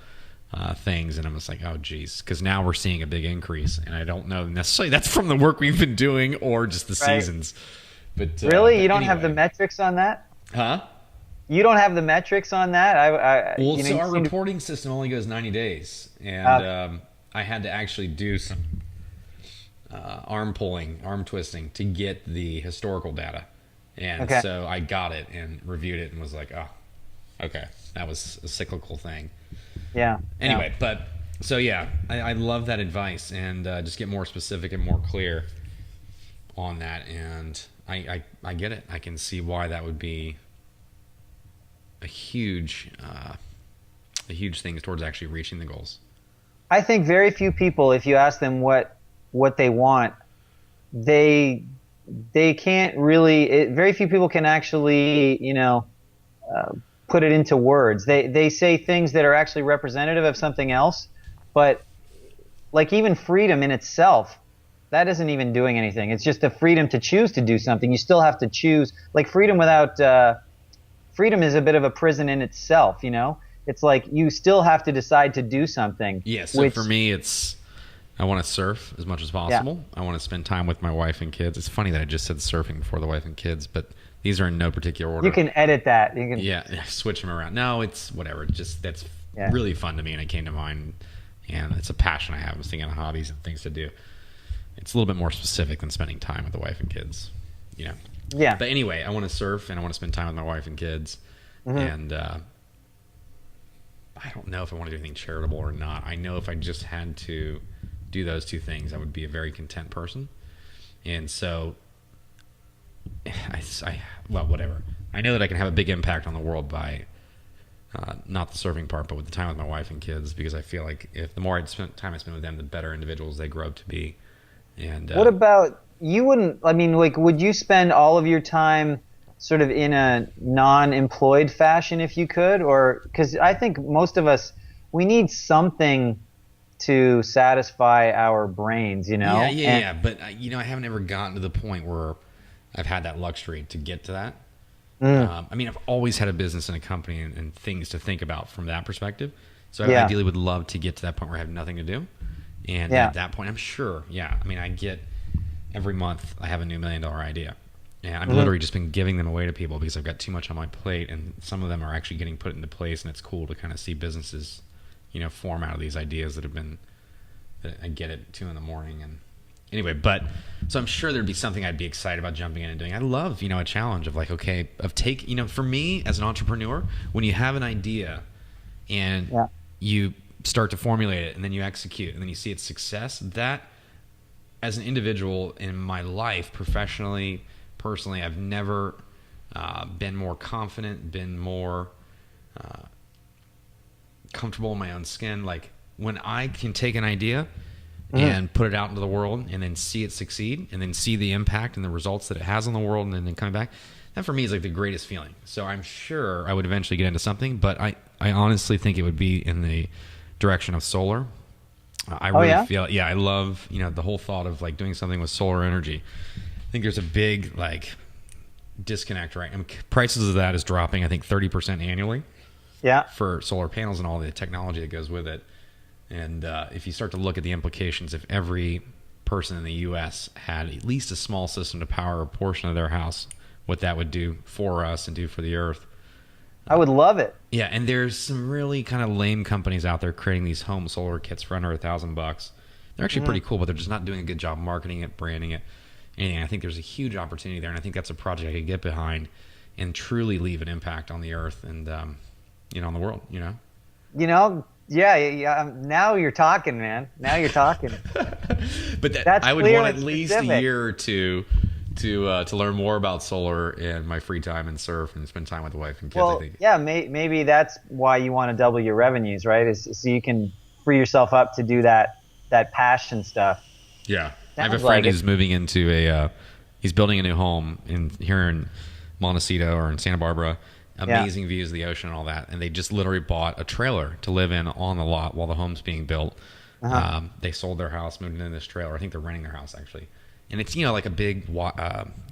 things, and I'm just like, oh geez, because now we're seeing a big increase, and I don't know necessarily that's from the work we've been doing or just the seasons. But really, you don't have the metrics on that? Huh? You don't have the metrics on that? So our reporting system only goes 90 days, and I had to actually do some arm twisting to get the historical data, and so I got it and reviewed it and was like, oh, Okay, that was a cyclical thing. Yeah. Anyway, but so yeah, I love that advice, and just get more specific and more clear on that. And I get it. I can see why that would be a huge thing towards actually reaching the goals. I think very few people, if you ask them what they want, they can't really. Very few people can actually, put it into words. They say things that are actually representative of something else, but like even freedom in itself, that isn't even doing anything. It's just the freedom to choose to do something. You still have to choose. Like freedom without freedom is a bit of a prison in itself. It's like you still have to decide to do something. Yeah. So for me, it's I want to surf as much as possible. I want to spend time with my wife and kids. It's funny that I just said surfing before the wife and kids, but these are in no particular order. You can edit that. You can switch them around. No, it's whatever. Just that's really fun to me, and it came to mind, and it's a passion I have. I was thinking of hobbies and things to do. It's a little bit more specific than spending time with the wife and kids. Yeah. But anyway, I want to surf and I want to spend time with my wife and kids, and I don't know if I want to do anything charitable or not. I know if I just had to do those two things, I would be a very content person. And so well, whatever. I know that I can have a big impact on the world by not the surfing part, but with the time with my wife and kids, because I feel like if the more time I spend with them, the better individuals they grow up to be. And what about you? Would you spend all of your time sort of in a non-employed fashion if you could? Or because I think most of us, we need something to satisfy our brains, Yeah. But I haven't ever gotten to the point where I've had that luxury to get to that. I've always had a business and a company and things to think about from that perspective. So I ideally would love to get to that point where I have nothing to do. And at that point, I'm sure, I get every month I have a new $1 million idea. And I've literally just been giving them away to people because I've got too much on my plate, and some of them are actually getting put into place, and it's cool to kind of see businesses, form out of these ideas that I get at 2 a.m. And anyway, so I'm sure there'd be something I'd be excited about jumping in and doing. I love, a challenge of like, for me as an entrepreneur, when you have an idea and you start to formulate it and then you execute and then you see its success, that as an individual in my life, professionally, personally, I've never been more confident, been more comfortable in my own skin. Like when I can take an idea and put it out into the world and then see it succeed and then see the impact and the results that it has on the world and then coming back, that for me is like the greatest feeling. So I'm sure I would eventually get into something, but I honestly think it would be in the direction of solar. I really feel, I love, the whole thought of like doing something with solar energy. I think there's a big like disconnect, right? Prices of that is dropping, I think 30% annually. Yeah. For solar panels and all the technology that goes with it. And if you start to look at the implications, if every person in the U.S. had at least a small system to power a portion of their house, what that would do for us and do for the earth. I would love it. Yeah, and there's some really kind of lame companies out there creating these home solar kits for under $1,000. They're actually pretty cool, but they're just not doing a good job marketing it, branding it, anything. I think there's a huge opportunity there, and I think that's a project I could get behind and truly leave an impact on the earth and on the world. Yeah. Now you're talking, man. Now you're talking. But I would want at least a year or two to learn more about solar and my free time and surf and spend time with the wife and kids. I think. Yeah, maybe that's why you want to double your revenues, right? Is so you can free yourself up to do that passion stuff. Yeah, I have a friend who's moving into he's building a new home here in Montecito or in Santa Barbara. Amazing views of the ocean and all that, and they just literally bought a trailer to live in on the lot while the home's being built. They sold their house, moved into this trailer. I think they're renting their house actually, and it's like a big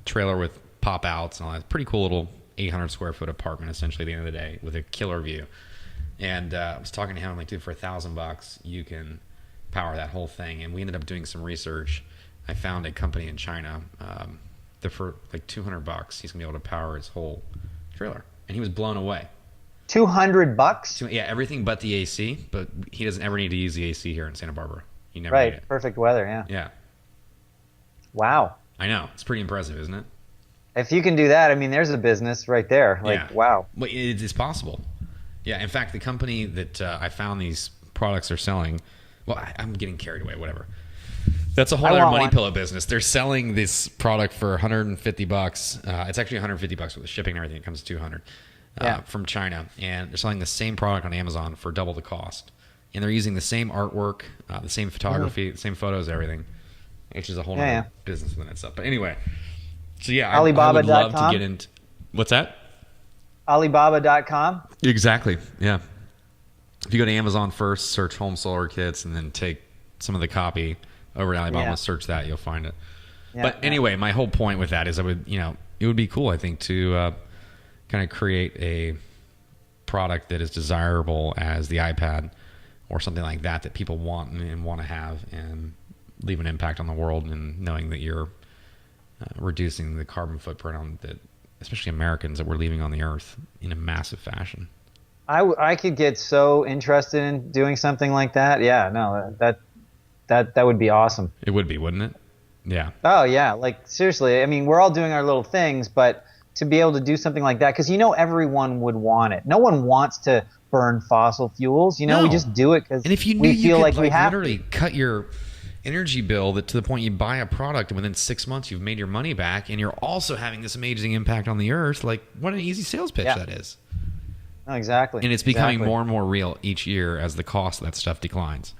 trailer with pop outs and all that. Pretty cool little 800 square foot apartment essentially at the end of the day with a killer view. And I was talking to him, I'm like, dude, for $1,000 you can power that whole thing. And we ended up doing some research. I found a company in China that for like $200 he's gonna be able to power his whole trailer. And he was blown away. $200? Yeah, everything but the AC. But he doesn't ever need to use the AC here in Santa Barbara. He never need it. Perfect weather. Yeah. Yeah. Wow. I know. It's pretty impressive, isn't it? If you can do that, there's a business right there. Wow. Well, it's possible. Yeah. In fact, the company that I found these products are selling, well, I'm getting carried away, whatever. That's a whole other money pillow business. They're selling this product for $150. It's actually $150 with the shipping and everything. It comes to $200 from China. And they're selling the same product on Amazon for double the cost. And they're using the same artwork, the same photography, the same photos, everything. Which is a whole other business within itself. But anyway, so yeah, I would love to get into... What's that? Alibaba.com? Exactly, yeah. If you go to Amazon first, search home solar kits, and then take some of the copy over to Alibaba, search that, you'll find it. Yeah, but anyway, my whole point with that is it would be cool, I think, to kind of create a product that is desirable as the iPad or something like that people want and want to have and leave an impact on the world, and knowing that you're reducing the carbon footprint on that, especially Americans, that we're leaving on the earth in a massive fashion. I could get so interested in doing something like that. Yeah, no, that would be awesome. It would be, wouldn't it? Yeah. Oh yeah, like seriously. I mean, we're all doing our little things, but to be able to do something like that, because everyone would want it. No one wants to burn fossil fuels. We just do it because we feel like we have literally cut your energy bill to the point you buy a product and within 6 months you've made your money back, and you're also having this amazing impact on the earth. Like, what an easy sales pitch that is. No, exactly. And it's becoming more and more real each year as the cost of that stuff declines.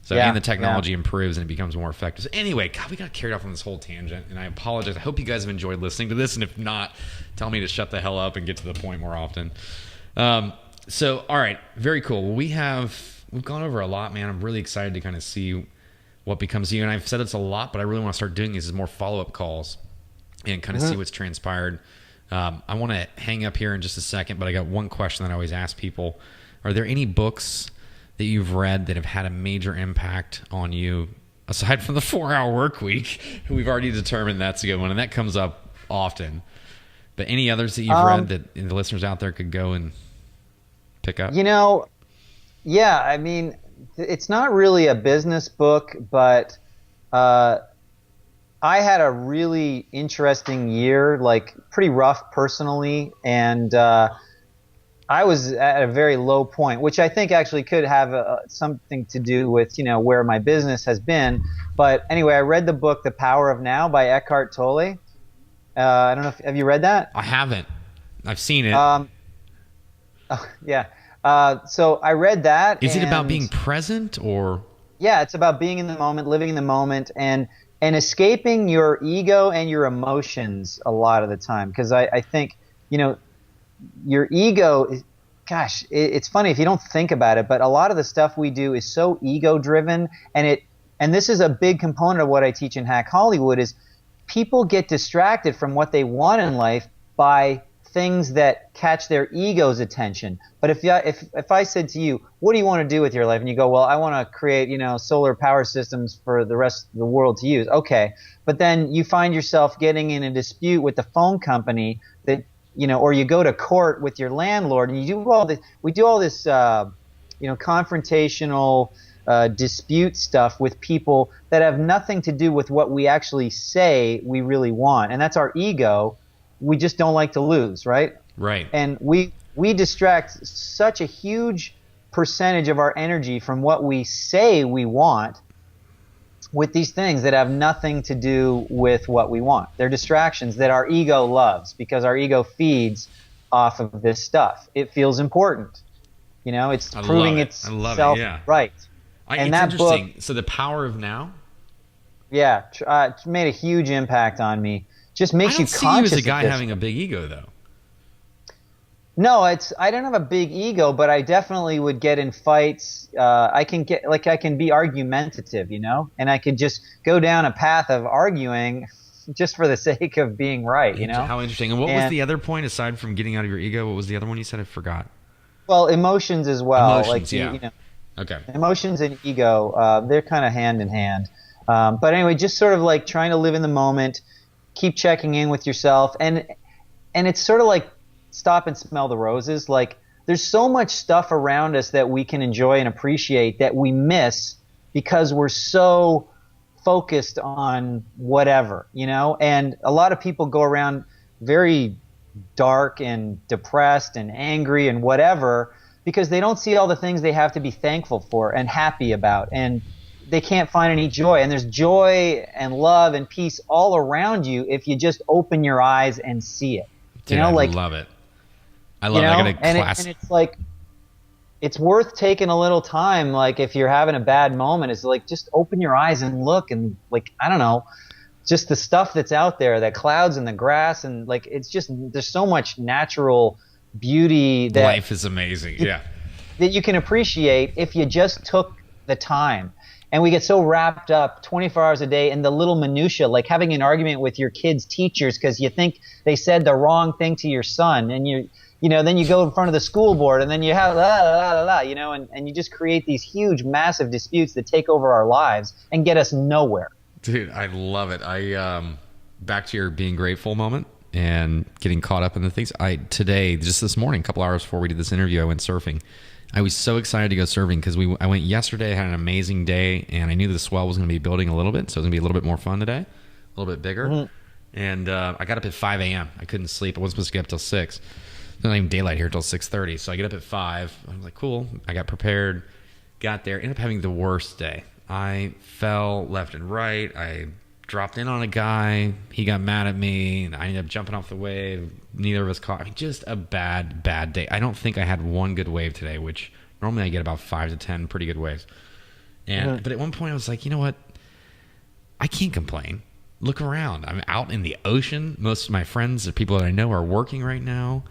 So and the technology improves and it becomes more effective. So anyway, God, we got carried off on this whole tangent, and I apologize. I hope you guys have enjoyed listening to this, and if not, tell me to shut the hell up and get to the point more often. So, all right, very cool. Well, we've gone over a lot, man. I'm really excited to kind of see what becomes of you. And I've said it's a lot, but I really want to start doing these as more follow-up calls and kind of see what's transpired. I want to hang up here in just a second, but I got one question that I always ask people. Are there any books that you've read that have had a major impact on you, aside from the 4-Hour Work Week? We've already determined that's a good one, and that comes up often. But any others that you've read that the listeners out there could go and pick up? Yeah, I mean, it's not really a business book, but I had a really interesting year, like pretty rough personally, and I was at a very low point, which I think actually could have something to do with where my business has been. But anyway, I read the book The Power of Now by Eckhart Tolle. I don't know have you read that? I haven't. I've seen it. Yeah. So I read that. Is it about being present, or? Yeah, it's about being in the moment, living in the moment, and escaping your ego and your emotions a lot of the time. Because I think, your ego, it's funny if you don't think about it, but a lot of the stuff we do is so ego-driven, and this is a big component of what I teach in Hack Hollywood is people get distracted from what they want in life by things that catch their ego's attention. But if I said to you, what do you want to do with your life? And you go, well, I want to create, solar power systems for the rest of the world to use. Okay. But then you find yourself getting in a dispute with the phone company that, or you go to court with your landlord, and we do all this, confrontational dispute stuff with people that have nothing to do with what we actually say we really want. And that's our ego. We just don't like to lose, right? Right. And we distract such a huge percentage of our energy from what we say we want with these things that have nothing to do with what we want. They're distractions that our ego loves because our ego feeds off of this stuff. It feels important. It's proving itself right. And it's interesting. So The Power of Now? Yeah, it made a huge impact on me. Just makes you conscious. I don't see you as a guy having a big ego, though. No, I don't have a big ego, but I definitely would get in fights. I can be argumentative, and I could just go down a path of arguing just for the sake of being right, How interesting. And what was the other point aside from getting out of your ego? What was the other one you said? I forgot. Well, emotions as well. Emotions, okay. Emotions and ego, they're kind of hand in hand. But anyway, just sort of like trying to live in the moment, keep checking in with yourself, and it's sort of like stop and smell the roses. Like there's so much stuff around us that we can enjoy and appreciate that we miss because we're so focused on whatever, and a lot of people go around very dark and depressed and angry and whatever because they don't see all the things they have to be thankful for and happy about, and they can't find any joy. And there's joy and love and peace all around you if you just open your eyes and see it. Dude, I love it. I love it. I got a class. And it's like, it's worth taking a little time. Like if you're having a bad moment, it's like, just open your eyes and look, and like, I don't know, just the stuff that's out there, that clouds and the grass, and like, it's just, there's so much natural beauty that life is amazing. Yeah. That you can appreciate if you just took the time. And we get so wrapped up 24 hours a day in the little minutia, like having an argument with your kids' teachers because you think they said the wrong thing to your son, and then you go in front of the school board, and then you have and you just create these huge, massive disputes that take over our lives and get us nowhere. Dude, I love it. Back to your being grateful moment and getting caught up in the things. Today, just this morning, a couple hours before we did this interview, I went surfing. I was so excited to go surfing because I went yesterday, had an amazing day, and I knew the swell was going to be building a little bit, so it was going to be a little bit more fun today, a little bit bigger. Mm-hmm. And I got up at 5 a.m. I couldn't sleep. I wasn't supposed to get up till 6. There's not even daylight here till 6:30, so I get up at 5. I was like, cool. I got prepared, got there, ended up having the worst day. I fell left and right. I dropped in on a guy. He got mad at me, and I ended up jumping off the wave. Neither of us caught. I mean, just a bad day. I don't think I had one good wave today, which normally I get about 5 to 10 pretty good waves. And But at one point I was like, you know what? I can't complain. Look around. I'm out in the ocean. Most of my friends, the people that I know, are working right now.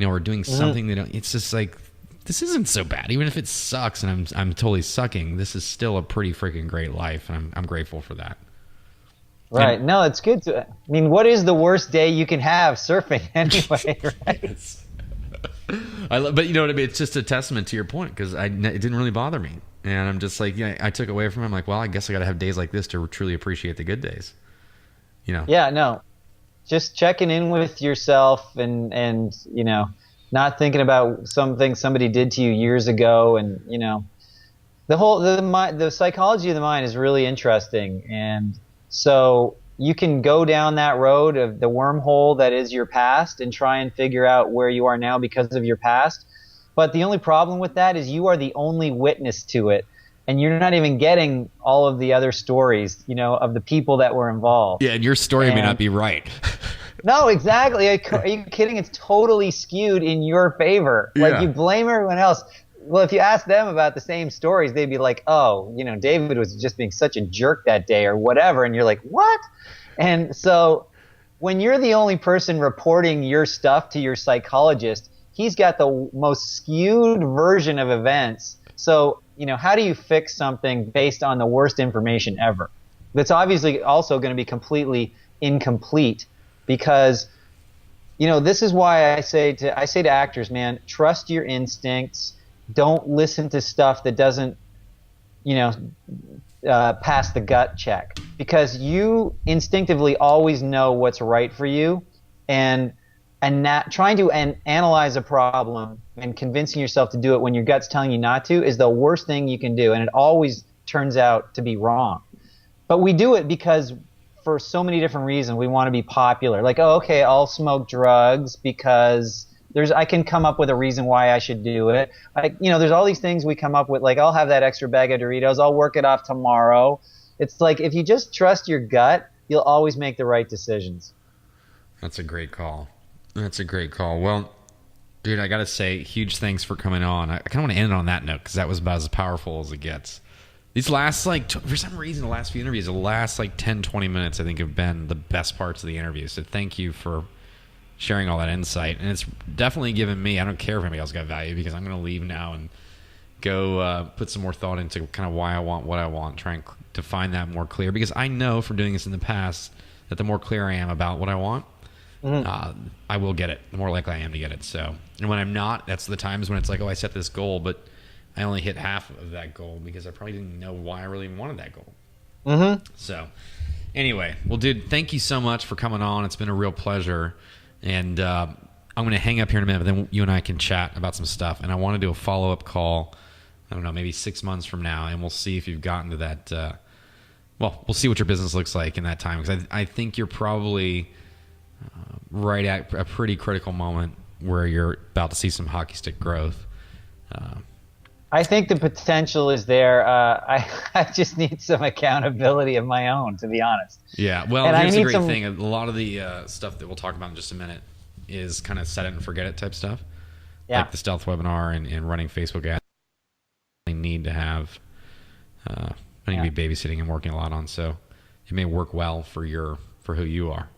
Are doing something they don't. It's just like, this isn't so bad. Even if it sucks and I'm totally sucking, this is still a pretty freaking great life, and I'm grateful for that. Right. No, it's good to. I mean, what is the worst day you can have surfing anyway? Right. Yes. But you know what I mean? It's just a testament to your point, because it didn't really bother me, and I'm just like, I took away from it. I'm like, well, I guess I got to have days like this to truly appreciate the good days. Yeah. No. Just checking in with yourself, and not thinking about something somebody did to you years ago, and the psychology of the mind is really interesting, and so you can go down that road of the wormhole that is your past and try and figure out where you are now because of your past. But the only problem with that is you are the only witness to it, and you're not even getting all of the other stories, of the people that were involved. Yeah, and your story may not be right. No, exactly. Are you kidding? It's totally skewed in your favor. Like, you blame everyone else. Well, if you ask them about the same stories, they'd be like, oh, David was just being such a jerk that day or whatever. And you're like, what? And so when you're the only person reporting your stuff to your psychologist, he's got the most skewed version of events. So, how do you fix something based on the worst information ever? That's obviously also going to be completely incomplete, because, this is why I say to actors, man, trust your instincts. Don't listen to stuff that doesn't, pass the gut check, because you instinctively always know what's right for you, and trying to analyze a problem and convincing yourself to do it when your gut's telling you not to is the worst thing you can do, and it always turns out to be wrong. But we do it because for so many different reasons. We want to be popular. Like, oh, okay, I'll smoke drugs because I can come up with a reason why I should do it. There's all these things we come up with, like, I'll have that extra bag of Doritos, I'll work it off tomorrow. It's like, if you just trust your gut, you'll always make the right decisions. That's a great call. Well, dude, I got to say, huge thanks for coming on. I kind of want to end it on that note, because that was about as powerful as it gets. These last, for some reason, the last few interviews, the last 10, 20 minutes, I think, have been the best parts of the interview. So thank you for sharing all that insight. And it's definitely given me, I don't care if anybody else got value, because I'm going to leave now and go put some more thought into kind of why I want what I want, trying to find that more clear. Because I know from doing this in the past that the more clear I am about what I want, I will get it. The more likely I am to get it. So, and when I'm not, that's the times when it's like, oh, I set this goal, but I only hit half of that goal because I probably didn't know why I really wanted that goal. So, anyway, well, dude, thank you so much for coming on. It's been a real pleasure. And I'm going to hang up here in a minute, but then you and I can chat about some stuff. And I want to do a follow-up call, I don't know, maybe 6 months from now, and we'll see if you've gotten to that. We'll see what your business looks like in that time, because I think you're probably right at a pretty critical moment where you're about to see some hockey stick growth. I think the potential is there. I just need some accountability of my own, to be honest. Yeah, well, And here's I the need great some. thing. A lot of the stuff that we'll talk about in just a minute is kind of set it and forget it type stuff, Yeah, like the stealth webinar and running Facebook ads. I need to have, I need yeah. to be babysitting and working a lot on, so it may work well for who you are.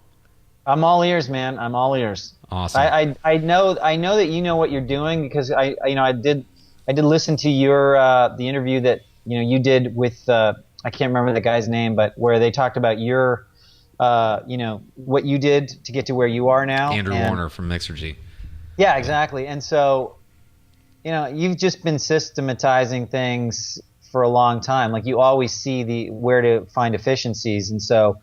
I'm all ears, man. I'm all ears. Awesome. I know that you know what you're doing because I did listen to your the interview that you did with I can't remember the guy's name, but where they talked about your what you did to get to where you are now. Andrew And Warner from Mixergy. yeah, exactly. And so you've just been systematizing things for a long time. Like you always see where to find efficiencies, and so.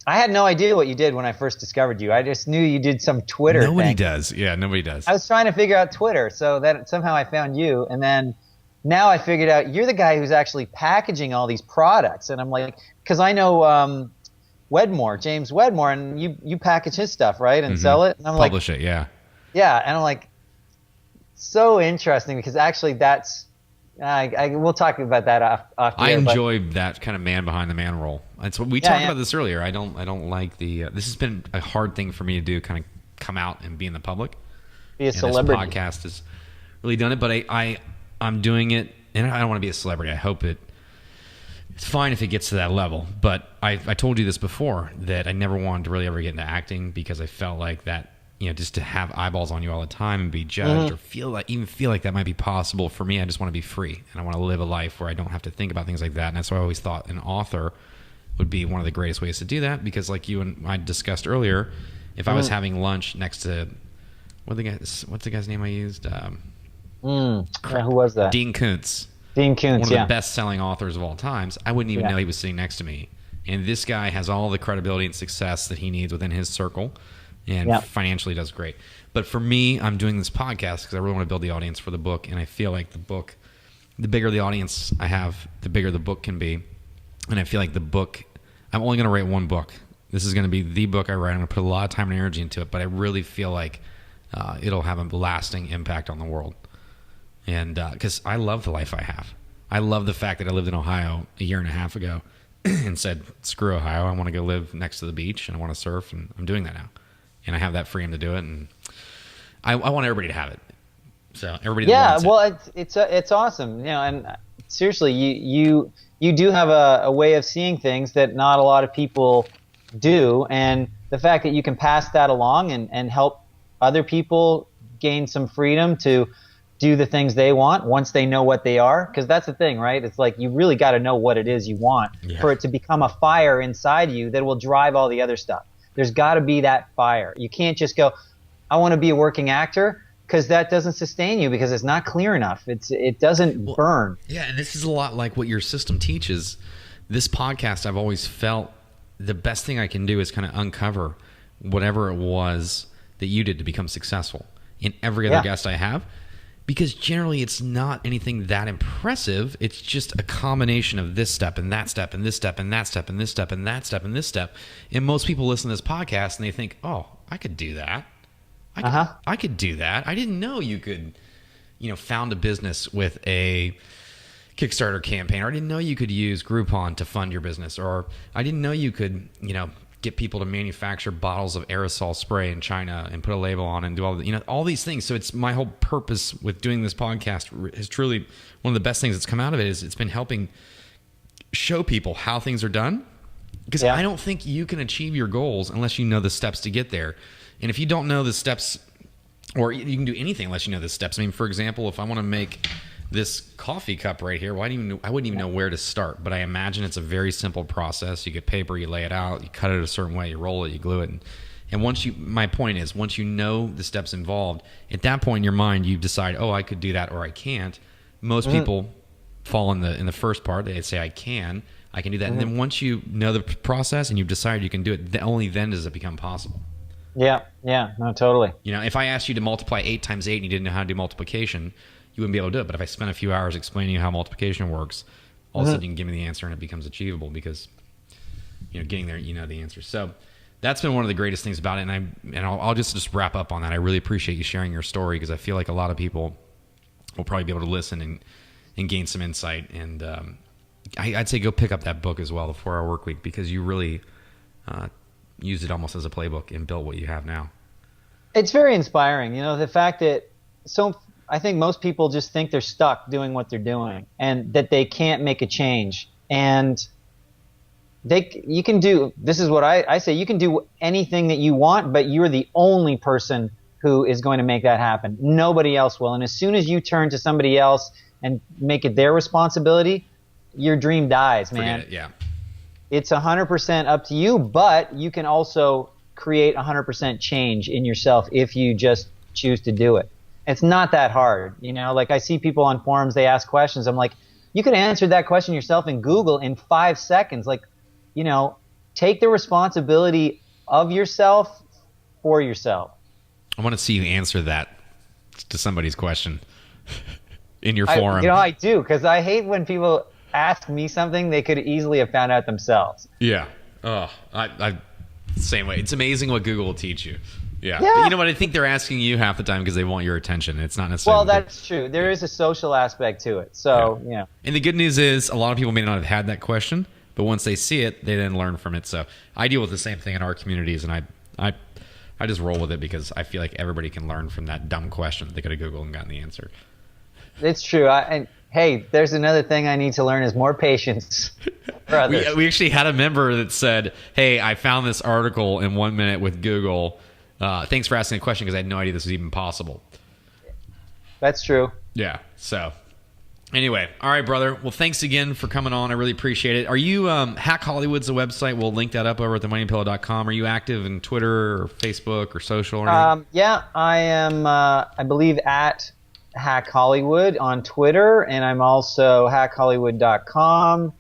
I had no idea what you did when I first discovered you. I just knew you did some Twitter Nobody thing. does. Yeah, nobody does. I was trying to figure out Twitter, so that somehow I found you, and then now I figured out you're the guy who's actually packaging all these products, and I'm like, because I know James Wedmore, and you package his stuff, right, and sell it, and I'm Publish it, yeah. yeah, and I'm like, so interesting because actually that's. We'll talk about that off I here, enjoy that kind of man behind the man role. That's what we talked about this earlier. I don't like the. This has been a hard thing for me to do. Kind of come out and be in the public. Be a celebrity. This podcast has really done it, but I'm doing it, and I don't want to be a celebrity. I hope it's fine if it gets to that level. But I told you this before that I never wanted to really ever get into acting because I felt like that. Just to have eyeballs on you all the time and be judged or feel like that might be possible for me. I just want to be free and I want to live a life where I don't have to think about things like that. And that's why I always thought an author would be one of the greatest ways to do that because like you and I discussed earlier, if I was having lunch next to what's the guy's name I used? Yeah, who was that? Dean Koontz. Dean Koontz, one of the best-selling authors of all times. I wouldn't even know he was sitting next to me. And this guy has all the credibility and success that he needs within his circle. And financially does great. But for me, I'm doing this podcast because I really want to build the audience for the book. And I feel like the bigger the audience I have, the bigger the book can be. And I feel like the book, I'm only going to write one book. This is going to be the book I write. I'm going to put a lot of time and energy into it. But I really feel like it'll have a lasting impact on the world. And because I love the life I have. I love the fact that I lived in Ohio a year and a half ago and said, screw Ohio. I want to go live next to the beach and I want to surf. And I'm doing that now. And I have that freedom to do it, and I want everybody to have it. So everybody. That wants it's awesome, and seriously, you do have a way of seeing things that not a lot of people do, and the fact that you can pass that along and help other people gain some freedom to do the things they want once they know what they are, because that's the thing, right? It's like you really got to know what it is you want for it to become a fire inside you that will drive all the other stuff. There's got to be that fire. You can't just go, I want to be a working actor, because that doesn't sustain you because it's not clear enough. It doesn't burn. Yeah, and this is a lot like what your system teaches. This podcast, I've always felt the best thing I can do is kind of uncover whatever it was that you did to become successful in every other guest I have. Because generally it's not anything that impressive. It's just a combination of this step and that step and this step and that step and this step and that step and this step. And most people listen to this podcast and they think, oh, I could do that. I could do that. I didn't know you could, found a business with a Kickstarter campaign, or I didn't know you could use Groupon to fund your business, or I didn't know you could, get people to manufacture bottles of aerosol spray in China and put a label on and do all these things. So it's my whole purpose with doing this podcast is truly one of the best things that's come out of it is it's been helping show people how things are done. Because I don't think you can achieve your goals unless you know the steps to get there. And if you don't know the steps, or you can do anything unless you know the steps. I mean, for example, if I want to make this coffee cup right here, I wouldn't even know where to start. But I imagine it's a very simple process. You get paper, you lay it out, you cut it a certain way, you roll it, you glue it. And my point is, once you know the steps involved, at that point in your mind, you decide, oh, I could do that or I can't. Most people fall in the first part. They say, I can do that. And then once you know the process and you've decided you can do it, only then does it become possible. Yeah, no, totally. If I asked you to multiply 8 times 8 and you didn't know how to do multiplication, you wouldn't be able to do it. But if I spent a few hours explaining how multiplication works, all of a sudden you can give me the answer and it becomes achievable because, getting there, you know the answer. So that's been one of the greatest things about it. And I'll just wrap up on that. I really appreciate you sharing your story because I feel like a lot of people will probably be able to listen and gain some insight. And I'd say go pick up that book as well, The 4 Hour Work Week, because you really used it almost as a playbook and built what you have now. It's very inspiring. You know, the fact that I think most people just think they're stuck doing what they're doing and that they can't make a change. And you can do, this is what I say, you can do anything that you want, but you're the only person who is going to make that happen. Nobody else will. And as soon as you turn to somebody else and make it their responsibility, your dream dies, man. Forget it, yeah. It's 100% up to you, but you can also create 100% change in yourself if you just choose to do it. It's not that hard. You know, like I see people on forums, they ask questions. I'm like, you could answer that question yourself in Google in 5 seconds. Like, you know, take the responsibility of yourself for yourself. I want to see you answer that to somebody's question in your forum. You know, I do, because I hate when people ask me something they could easily have found out themselves. Yeah. Oh, I same way. It's amazing what Google will teach you. Yeah. Yeah. But you know what? I think they're asking you half the time because they want your attention. It's not necessarily. Well, that's true. There is a social aspect to it. So, yeah. And the good news is a lot of people may not have had that question, but once they see it, they then learn from it. So I deal with the same thing in our communities, and I just roll with it because I feel like everybody can learn from that dumb question. They could have Googled and gotten the answer. It's true. And hey, there's another thing I need to learn is more patience for others. We actually had a member that said, hey, I found this article in 1 minute with Google. Thanks for asking a question because I had no idea this was even possible. That's true. Yeah. So anyway, all right, brother. Well, thanks again for coming on. I really appreciate it. Are you Hack Hollywood's a website? We'll link that up over at themoneypillow.com. Are you active in Twitter or Facebook or social or anything? Yeah, I am. I believe at Hack Hollywood on Twitter, and I'm also hackhollywood.com,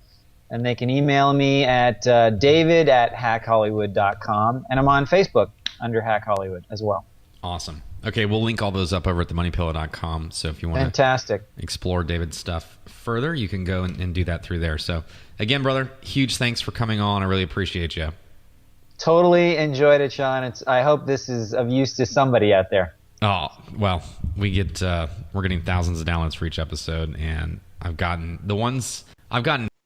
and they can email me at david@hackhollywood.com, and I'm on Facebook under Hack Hollywood as well. Awesome. Okay, we'll link all those up over at themoneypillow.com. So if you want to explore David's stuff further, you can go and do that through there. So again, brother, huge thanks for coming on. I really appreciate you. Totally enjoyed it, Sean. I hope this is of use to somebody out there. Oh, well, we're getting thousands of downloads for each episode, and I've gotten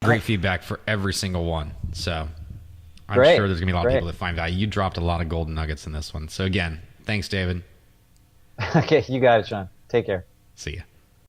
great feedback for every single one. So I'm sure there's going to be a lot of people that find value. You dropped a lot of golden nuggets in this one. So again, thanks, David. Okay, you got it, Sean. Take care. See ya.